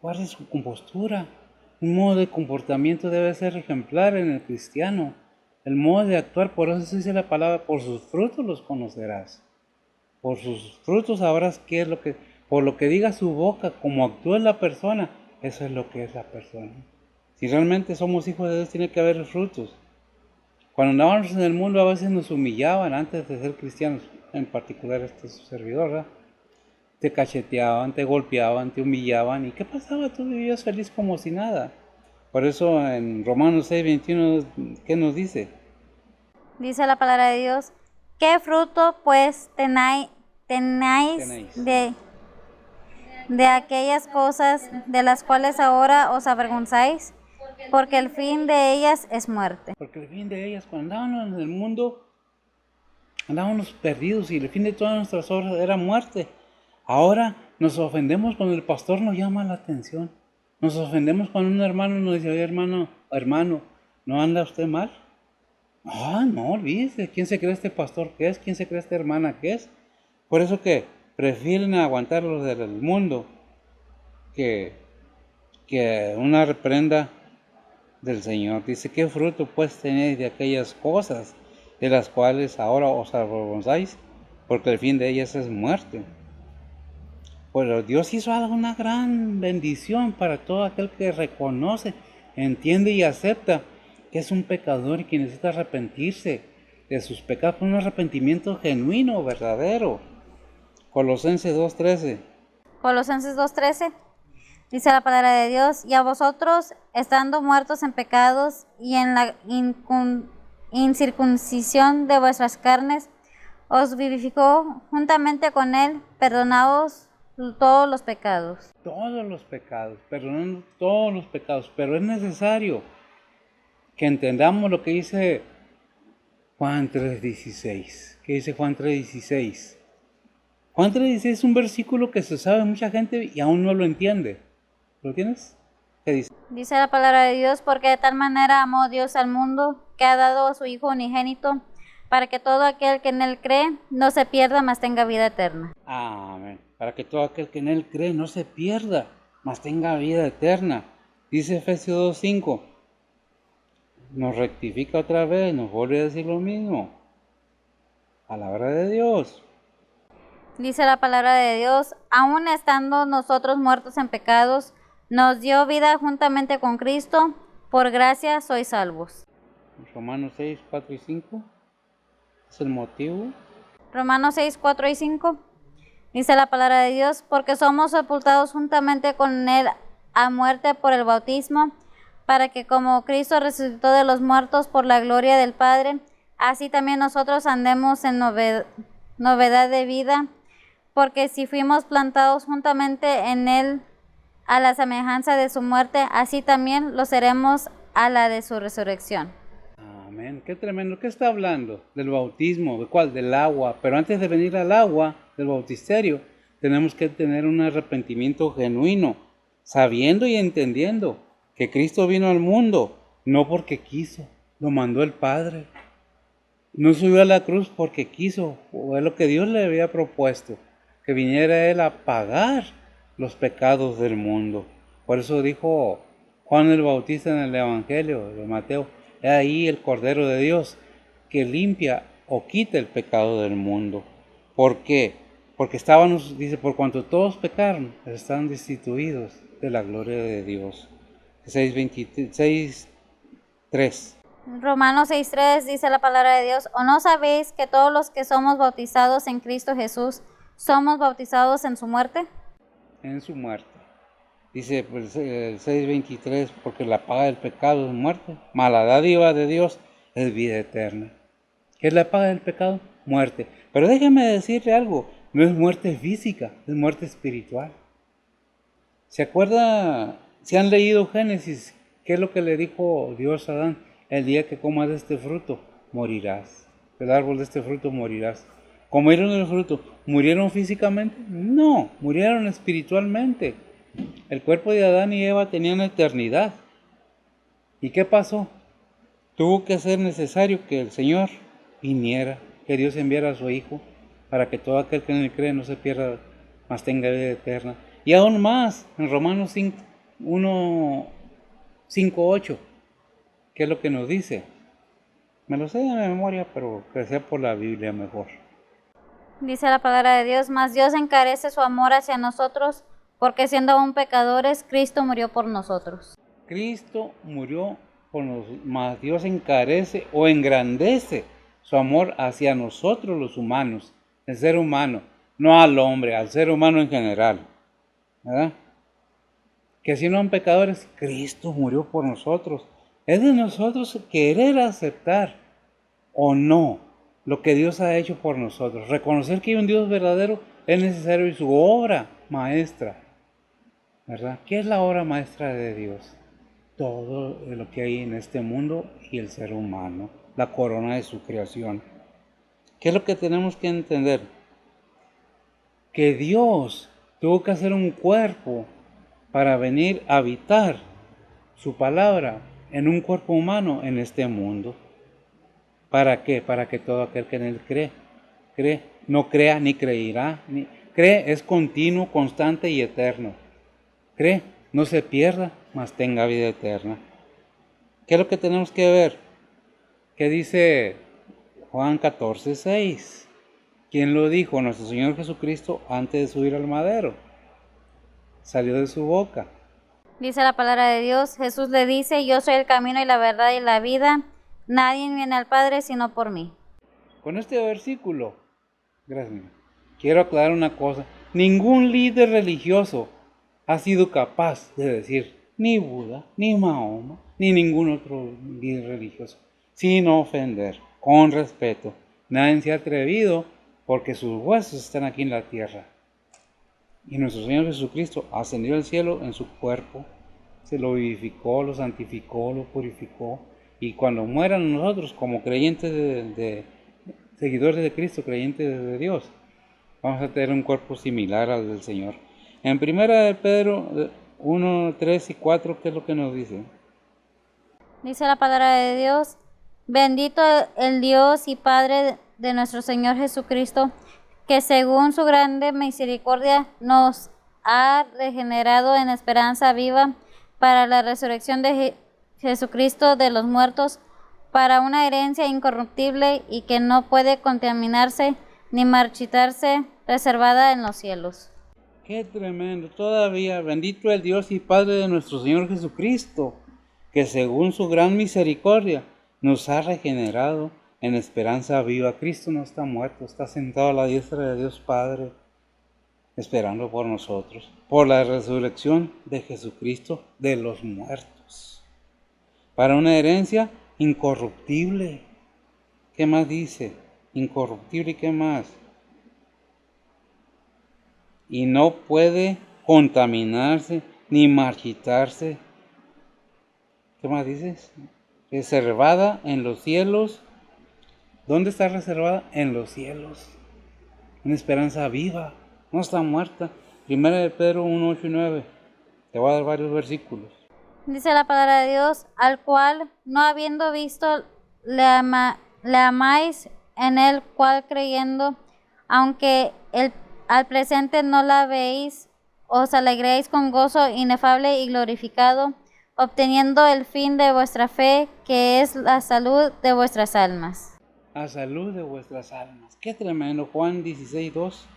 ¿Cuál es su compostura? Un modo de comportamiento debe ser ejemplar en el cristiano. El modo de actuar, por eso dice la palabra, por sus frutos los conocerás. Por sus frutos sabrás qué es lo que, por lo que diga su boca, como actúa la persona, eso es lo que es la persona. Si realmente somos hijos de Dios, tiene que haber frutos. Cuando andábamos en el mundo a veces nos humillaban antes de ser cristianos, en particular este su servidor, ¿verdad? Te cacheteaban, te golpeaban, te humillaban. ¿Y qué pasaba? Tú vivías feliz como si nada. Por eso en Romanos 6, 21, ¿qué nos dice? Dice la palabra de Dios, ¿qué fruto pues tenéis de aquellas cosas de las cuales ahora os avergonzáis? Porque el fin de ellas es muerte. Porque el fin de ellas, cuando andábamos en el mundo, andábamos perdidos y el fin de todas nuestras obras era muerte. Ahora nos ofendemos cuando el pastor nos llama la atención. Nos ofendemos cuando un hermano nos dice, oye hermano, ¿no anda usted mal? Ah, no, olvídese, ¿quién se cree este pastor que es? ¿Quién se cree esta hermana que es? Por eso que prefieren aguantar los del mundo que una reprenda del Señor. Dice, ¿qué fruto pues tenéis de aquellas cosas de las cuales ahora os avergonzáis? Porque el fin de ellas es muerte. Pero Dios hizo una gran bendición para todo aquel que reconoce, entiende y acepta que es un pecador y que necesita arrepentirse de sus pecados, un arrepentimiento genuino, verdadero. Colosenses 2:13. Colosenses 2:13. Dice la palabra de Dios, y a vosotros, estando muertos en pecados y en la incircuncisión de vuestras carnes, os vivificó juntamente con él, perdonaos todos los pecados. Todos los pecados, perdonando todos los pecados, pero es necesario que entendamos lo que dice Juan 3:16. ¿Qué dice Juan 3:16? Juan 3:16 es un versículo que se sabe mucha gente y aún no lo entiende. ¿Lo tienes? ¿Qué dice? Dice la palabra de Dios, porque de tal manera amó Dios al mundo, que ha dado a su Hijo unigénito, para que todo aquel que en él cree no se pierda, mas tenga vida eterna. Amén. Para que todo aquel que en él cree no se pierda, mas tenga vida eterna. Dice Efesios 2:5. nos rectifica otra vez, nos vuelve a decir lo mismo. Palabra de Dios. Dice la palabra de Dios, aun estando nosotros muertos en pecados, nos dio vida juntamente con Cristo, por gracia sois salvos. Romanos 6, 4 y 5 es el motivo. Romanos 6, 4 y 5. Dice la palabra de Dios, porque somos sepultados juntamente con Él a muerte por el bautismo, para que como Cristo resucitó de los muertos por la gloria del Padre, así también nosotros andemos en novedad de vida, porque si fuimos plantados juntamente en Él a la semejanza de su muerte, así también lo seremos a la de su resurrección. Amén, qué tremendo. ¿Qué está hablando? Del bautismo, ¿de cuál? Del agua. Pero antes de venir al agua, del bautisterio, tenemos que tener un arrepentimiento genuino, sabiendo y entendiendo que Cristo vino al mundo, no porque quiso, lo mandó el Padre. No subió a la cruz porque quiso, o es lo que Dios le había propuesto, que viniera Él a pagar los pecados del mundo. Por eso dijo Juan el Bautista en el Evangelio de Mateo, he ahí el Cordero de Dios que limpia o quita el pecado del mundo. ¿Por qué? Porque estábamos, dice, por cuanto todos pecaron, están destituidos de la gloria de Dios. 6:3. Romanos 6:3 dice la palabra de Dios, ¿o no sabéis que todos los que somos bautizados en Cristo Jesús somos bautizados en su muerte? En su muerte. Dice pues, el 6:23, porque la paga del pecado es muerte, mas la dádiva de Dios es vida eterna. ¿Qué es la paga del pecado? Muerte. Pero déjeme decirle algo, no es muerte física, es muerte espiritual. ¿Se acuerda? Si han leído Génesis, ¿qué es lo que le dijo Dios a Adán? El día que comas de este fruto, morirás. Del árbol de este fruto morirás. ¿Comieron el fruto? ¿Murieron físicamente? No, murieron espiritualmente. El cuerpo de Adán y Eva tenían eternidad. ¿Y qué pasó? Tuvo que ser necesario que el Señor viniera, que Dios enviara a su Hijo, para que todo aquel que en él cree no se pierda, mas tenga vida eterna. Y aún más, en Romanos 5:8, ¿qué es lo que nos dice? Me lo sé de memoria, pero que sea por la Biblia mejor. Dice la palabra de Dios, mas Dios encarece su amor hacia nosotros, porque siendo aún pecadores, Cristo murió por nosotros. Cristo murió por nosotros, mas Dios encarece o engrandece su amor hacia nosotros los humanos, el ser humano, no al hombre, al ser humano en general, ¿verdad? Que si no son pecadores, Cristo murió por nosotros. Es de nosotros querer aceptar o no lo que Dios ha hecho por nosotros. Reconocer que hay un Dios verdadero es necesario y su obra maestra, ¿verdad? ¿Qué es la obra maestra de Dios? Todo lo que hay en este mundo y el ser humano, la corona de su creación. ¿Qué es lo que tenemos que entender? Que Dios tuvo que hacer un cuerpo para venir a habitar su palabra en un cuerpo humano en este mundo. ¿Para qué? Para que todo aquel que en él cree, no crea ni creerá. Cree es continuo, constante y eterno. Cree, no se pierda, mas tenga vida eterna. ¿Qué es lo que tenemos que ver? ¿Qué dice Juan 14:6? ¿Quién lo dijo? Nuestro Señor Jesucristo antes de subir al madero. Salió de su boca. Dice la palabra de Dios, Jesús le dice, yo soy el camino y la verdad y la vida, nadie viene al Padre sino por mí. Con este versículo, gracias, quiero aclarar una cosa. Ningún líder religioso ha sido capaz de decir, ni Buda, ni Mahoma, ni ningún otro líder religioso, sin ofender, con respeto. Nadie se ha atrevido porque sus huesos están aquí en la tierra. Y nuestro Señor Jesucristo ascendió al cielo en su cuerpo, se lo vivificó, lo santificó, lo purificó. Y cuando mueran nosotros como creyentes seguidores de Cristo, creyentes de Dios, vamos a tener un cuerpo similar al del Señor. En primera de Pedro 1, 3 y 4, ¿qué es lo que nos dice? Dice la palabra de Dios, bendito el Dios y Padre de nuestro Señor Jesucristo, que según su grande misericordia nos ha regenerado en esperanza viva para la resurrección Jesucristo de los muertos, para una herencia incorruptible y que no puede contaminarse ni marchitarse, reservada en los cielos. Qué tremendo. Todavía, bendito el Dios y Padre de nuestro Señor Jesucristo, que según su gran misericordia nos ha regenerado en esperanza viva. Cristo no está muerto, está sentado a la diestra de Dios Padre, esperando por nosotros, por la resurrección de Jesucristo de los muertos, para una herencia incorruptible. ¿Qué más dice? Incorruptible, ¿y qué más? Y no puede contaminarse ni marchitarse. ¿Qué más dices? Reservada en los cielos. ¿Dónde está reservada? En los cielos. Una esperanza viva, no está muerta. Primera de Pedro 1, 8 y 9. Te voy a dar varios versículos. Dice la palabra de Dios, al cual, no habiendo visto, le amáis, en el cual creyendo, aunque al presente no la veis, os alegréis con gozo inefable y glorificado, obteniendo el fin de vuestra fe, que es la salud de vuestras almas. A salud de vuestras almas. Qué tremendo. Juan 16, 2.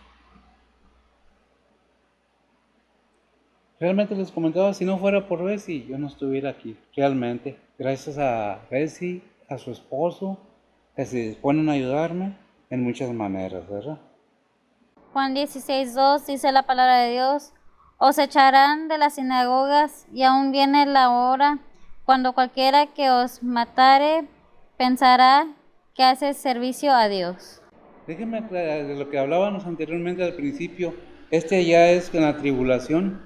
Realmente les comentaba, si no fuera por Resi, yo no estuviera aquí. Realmente. Gracias a Resi, a su esposo, que se disponen a ayudarme en muchas maneras, ¿verdad? Juan 16, 2 dice la palabra de Dios, os echarán de las sinagogas y aún viene la hora cuando cualquiera que os matare pensará que hace servicio a Dios. Déjenme aclarar de lo que hablábamos anteriormente al principio. Ya es en la tribulación.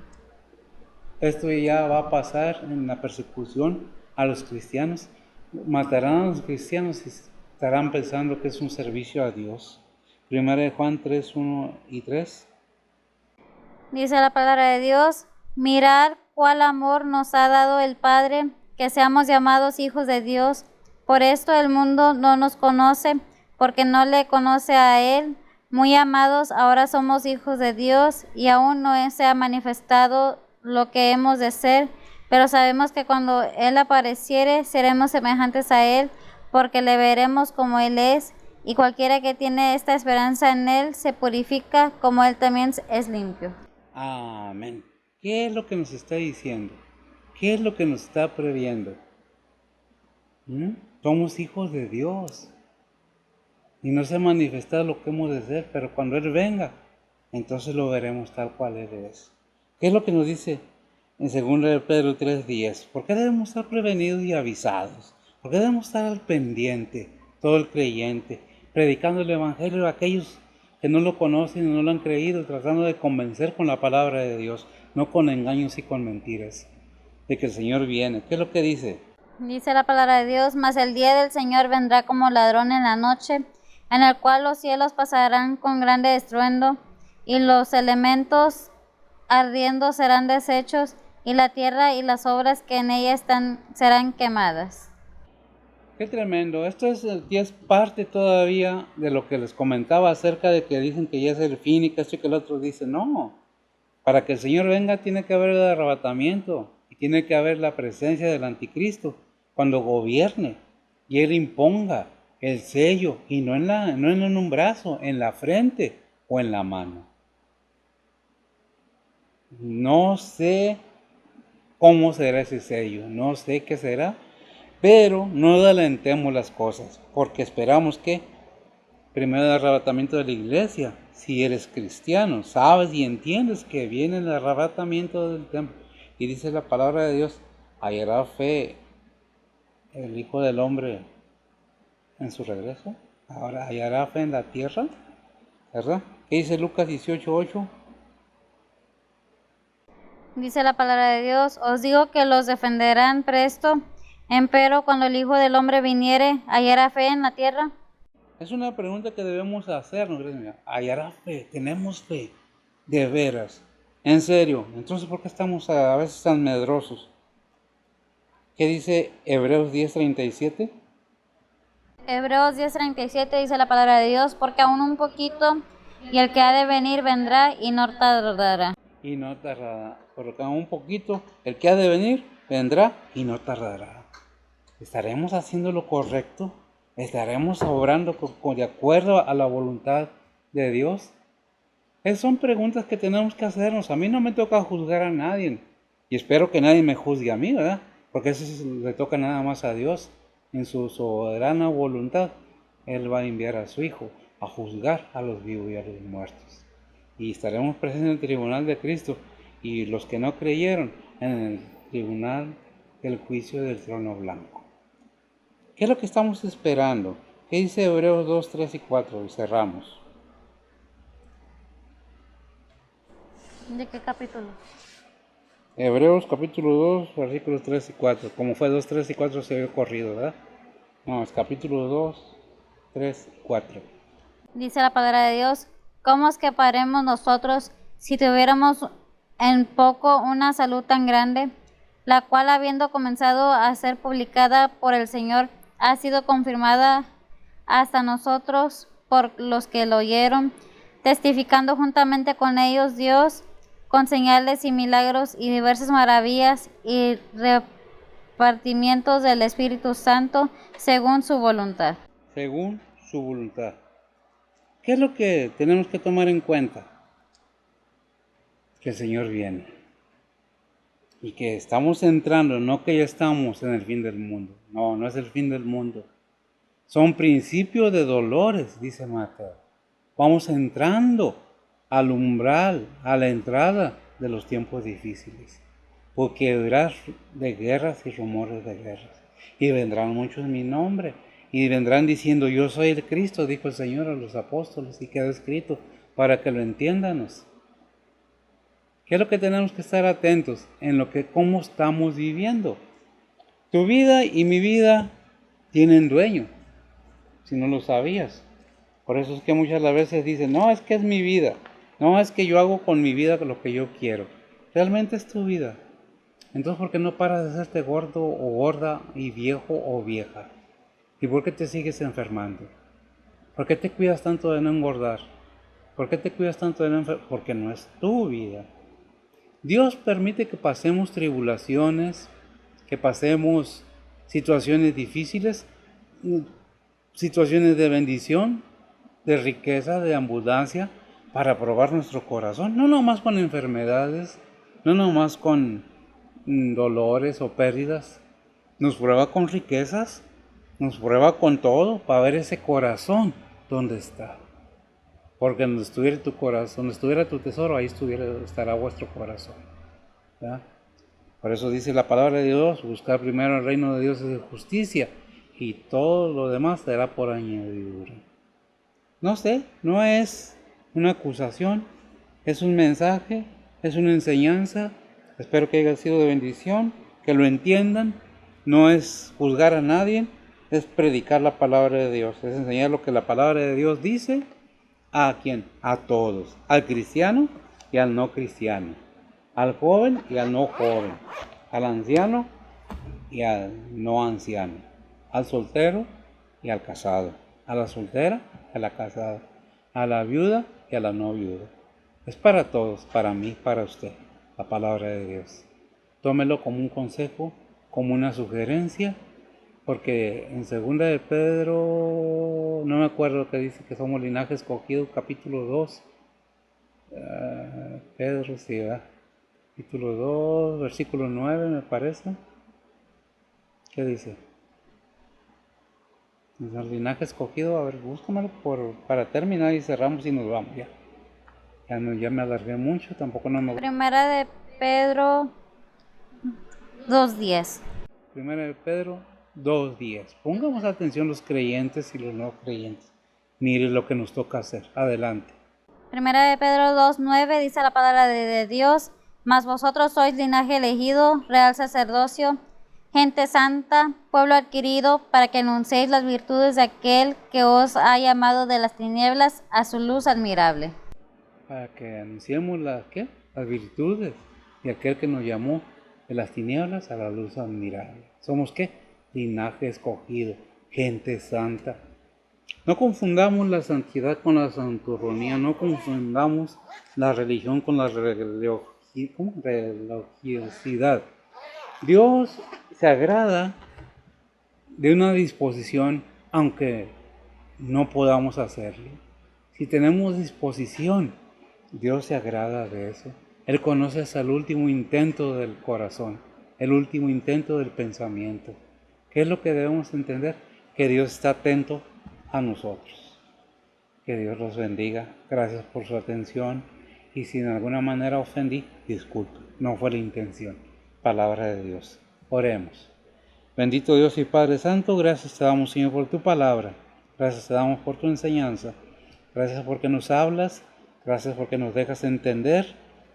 Esto ya va a pasar en la persecución a los cristianos. Matarán a los cristianos y estarán pensando que es un servicio a Dios. Primera de Juan 3, 1 y 3. Dice la palabra de Dios, mirad cuál amor nos ha dado el Padre, que seamos llamados hijos de Dios. Por esto el mundo no nos conoce, porque no le conoce a Él. Muy amados, ahora somos hijos de Dios, y aún no se ha manifestado lo que hemos de ser, pero sabemos que cuando Él apareciere, seremos semejantes a Él, porque le veremos como Él es, y cualquiera que tiene esta esperanza en Él se purifica como Él también es limpio. Amén. ¿Qué es lo que nos está diciendo? ¿Qué es lo que nos está previendo? Somos hijos de Dios. Y no se ha manifestado lo que hemos de ser, pero cuando Él venga, entonces lo veremos tal cual Él es. ¿Qué es lo que nos dice en 2 de Pedro 3:10? ¿Por qué debemos estar prevenidos y avisados? ¿Por qué debemos estar al pendiente, todo el creyente, predicando el Evangelio a aquellos que no lo conocen y no lo han creído, tratando de convencer con la palabra de Dios, no con engaños y con mentiras, de que el Señor viene? ¿Qué es lo que dice? Dice la palabra de Dios, mas el día del Señor vendrá como ladrón en la noche, en el cual los cielos pasarán con grande estruendo, y los elementos ardiendo serán deshechos, y la tierra y las obras que en ella están serán quemadas. Qué tremendo. Esto ya es parte todavía de lo que les comentaba acerca de que dicen que ya es el fin y que esto y que el otro dice. No, para que el Señor venga tiene que haber el arrebatamiento y tiene que haber la presencia del anticristo cuando gobierne y Él imponga el sello, y no en un brazo, en la frente o en la mano. No sé cómo será ese sello, no sé qué será, pero no adelantemos las cosas, porque esperamos que primero el arrebatamiento de la iglesia. Si eres cristiano, sabes y entiendes que viene el arrebatamiento del templo, y dice la palabra de Dios, hallará fe el Hijo del Hombre en su regreso. Ahora hallará fe en la tierra, ¿verdad? ¿Qué dice Lucas 18:8? Dice la palabra de Dios, os digo que los defenderán presto, empero cuando el Hijo del Hombre viniere, ¿hallará fe en la tierra? Es una pregunta que debemos hacernos. ¿Hallará fe? ¿Tenemos fe? De veras. En serio. Entonces, ¿por qué estamos a veces tan medrosos? ¿Qué dice Hebreos 10:37? Hebreos 10:37 dice la palabra de Dios, porque aún un poquito, y el que ha de venir vendrá y no tardará. Y no tardará. Porque aún un poquito, el que ha de venir vendrá y no tardará. ¿Estaremos haciendo lo correcto? ¿Estaremos obrando de acuerdo a la voluntad de Dios? Esas son preguntas que tenemos que hacernos. A mí no me toca juzgar a nadie. Y espero que nadie me juzgue a mí, ¿verdad? Porque eso le toca nada más a Dios. En su soberana voluntad, Él va a enviar a su Hijo a juzgar a los vivos y a los muertos. Y estaremos presentes en el tribunal de Cristo. Y los que no creyeron, en el tribunal del juicio del trono blanco. ¿Qué es lo que estamos esperando? ¿Qué dice Hebreos 2, 3 y 4? Y cerramos. ¿De qué capítulo? Hebreos capítulo 2, versículos 3 y 4. Como fue 2, 3 y 4 se había corrido, ¿verdad? No, es capítulo 2, 3 y 4. Dice la palabra de Dios, ¿cómo escaparemos nosotros si tuviéramos en poco una salud tan grande, la cual habiendo comenzado a ser publicada por el Señor, ha sido confirmada hasta nosotros por los que lo oyeron, testificando juntamente con ellos Dios, con señales y milagros y diversas maravillas y repartimientos del Espíritu Santo según su voluntad? Según su voluntad. ¿Qué es lo que tenemos que tomar en cuenta? Que el Señor viene. Y que estamos entrando, no que ya estamos en el fin del mundo. No, no es el fin del mundo. Son principios de dolores, dice Mateo. Vamos entrando al umbral, a la entrada de los tiempos difíciles. Porque habrá de guerras y rumores de guerras. Y vendrán muchos en mi nombre. Y vendrán diciendo, yo soy el Cristo, dijo el Señor a los apóstoles. Y quedó escrito para que lo entiendamos. ¿Qué es lo que tenemos que estar atentos? En lo que, cómo estamos viviendo. Tu vida y mi vida tienen dueño, si no lo sabías. Por eso es que muchas veces dicen, no, es que es mi vida. No, es que yo hago con mi vida lo que yo quiero. Realmente es tu vida. Entonces, ¿por qué no paras de hacerte gordo o gorda y viejo o vieja? ¿Y por qué te sigues enfermando? ¿Por qué te cuidas tanto de no engordar? ¿Por qué te cuidas tanto de no enfermar? Porque no es tu vida. Dios permite que pasemos tribulaciones, que pasemos situaciones difíciles, situaciones de bendición, de riqueza, de abundancia, para probar nuestro corazón. No nomás con enfermedades, no nomás con dolores o pérdidas. Nos prueba con riquezas, nos prueba con todo, para ver ese corazón dónde está. Porque donde estuviera tu corazón, donde estuviera tu tesoro, ahí estará vuestro corazón. ¿Verdad? Por eso dice la palabra de Dios, buscar primero el reino de Dios y de justicia, y todo lo demás será por añadidura. No sé, no es una acusación, es un mensaje, es una enseñanza. Espero que haya sido de bendición, que lo entiendan. No es juzgar a nadie, es predicar la palabra de Dios, es enseñar lo que la palabra de Dios dice. ¿A quién? A todos, al cristiano y al no cristiano, al joven y al no joven, al anciano y al no anciano, al soltero y al casado, a la soltera y a la casada, a la viuda y a la no viuda. Es para todos, para mí, para usted, la palabra de Dios. Tómelo como un consejo, como una sugerencia, porque en segunda de Pedro, no me acuerdo que dice que somos linaje escogido, capítulo 2. Pedro, sí, ¿verdad? Capítulo 2, versículo 9, me parece. ¿Qué dice? El linaje escogido, a ver, búscamelo para terminar y cerramos y nos vamos ya. Ya me alargué mucho, tampoco no me gusta. Primera de Pedro 2:10. Primera de Pedro 2:10. Pongamos atención los creyentes y los no creyentes. Mire lo que nos toca hacer. Adelante. Primera de Pedro 2:9 dice la palabra de Dios, mas vosotros sois linaje elegido, real sacerdocio, gente santa, pueblo adquirido, para que anunciéis las virtudes de aquel que os ha llamado de las tinieblas a su luz admirable. Para que anunciemos las virtudes de aquel que nos llamó de las tinieblas a la luz admirable. ¿Somos qué? Linaje escogido, gente santa. No confundamos la santidad con la santurronía, no confundamos la religión con la religiosidad. Dios se agrada de una disposición, aunque no podamos hacerlo. Si tenemos disposición, Dios se agrada de eso. Él conoce hasta el último intento del corazón, el último intento del pensamiento. ¿Qué es lo que debemos entender? Que Dios está atento a nosotros. Que Dios los bendiga. Gracias por su atención. Y si de alguna manera ofendí, disculpe. No fue la intención. Palabra de Dios. Oremos. Bendito Dios y Padre Santo, gracias te damos, Señor, por tu palabra. Gracias te damos por tu enseñanza. Gracias porque nos hablas. Gracias porque nos dejas entender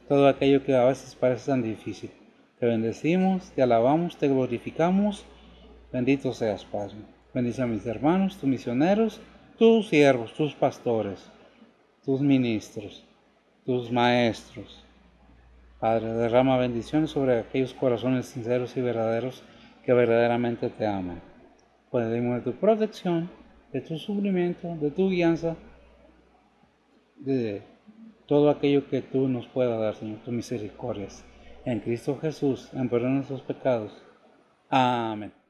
todo aquello que a veces parece tan difícil. Te bendecimos, te alabamos, te glorificamos. Bendito seas, Padre. Bendice a mis hermanos, tus misioneros, tus siervos, tus pastores, tus ministros, tus maestros. Padre, derrama bendiciones sobre aquellos corazones sinceros y verdaderos que verdaderamente te aman. Pedimos de tu protección, de tu suplimiento, de tu guianza, de todo aquello que tú nos puedas dar, Señor, tus misericordias. En Cristo Jesús, en perdón de nuestros pecados. Amén.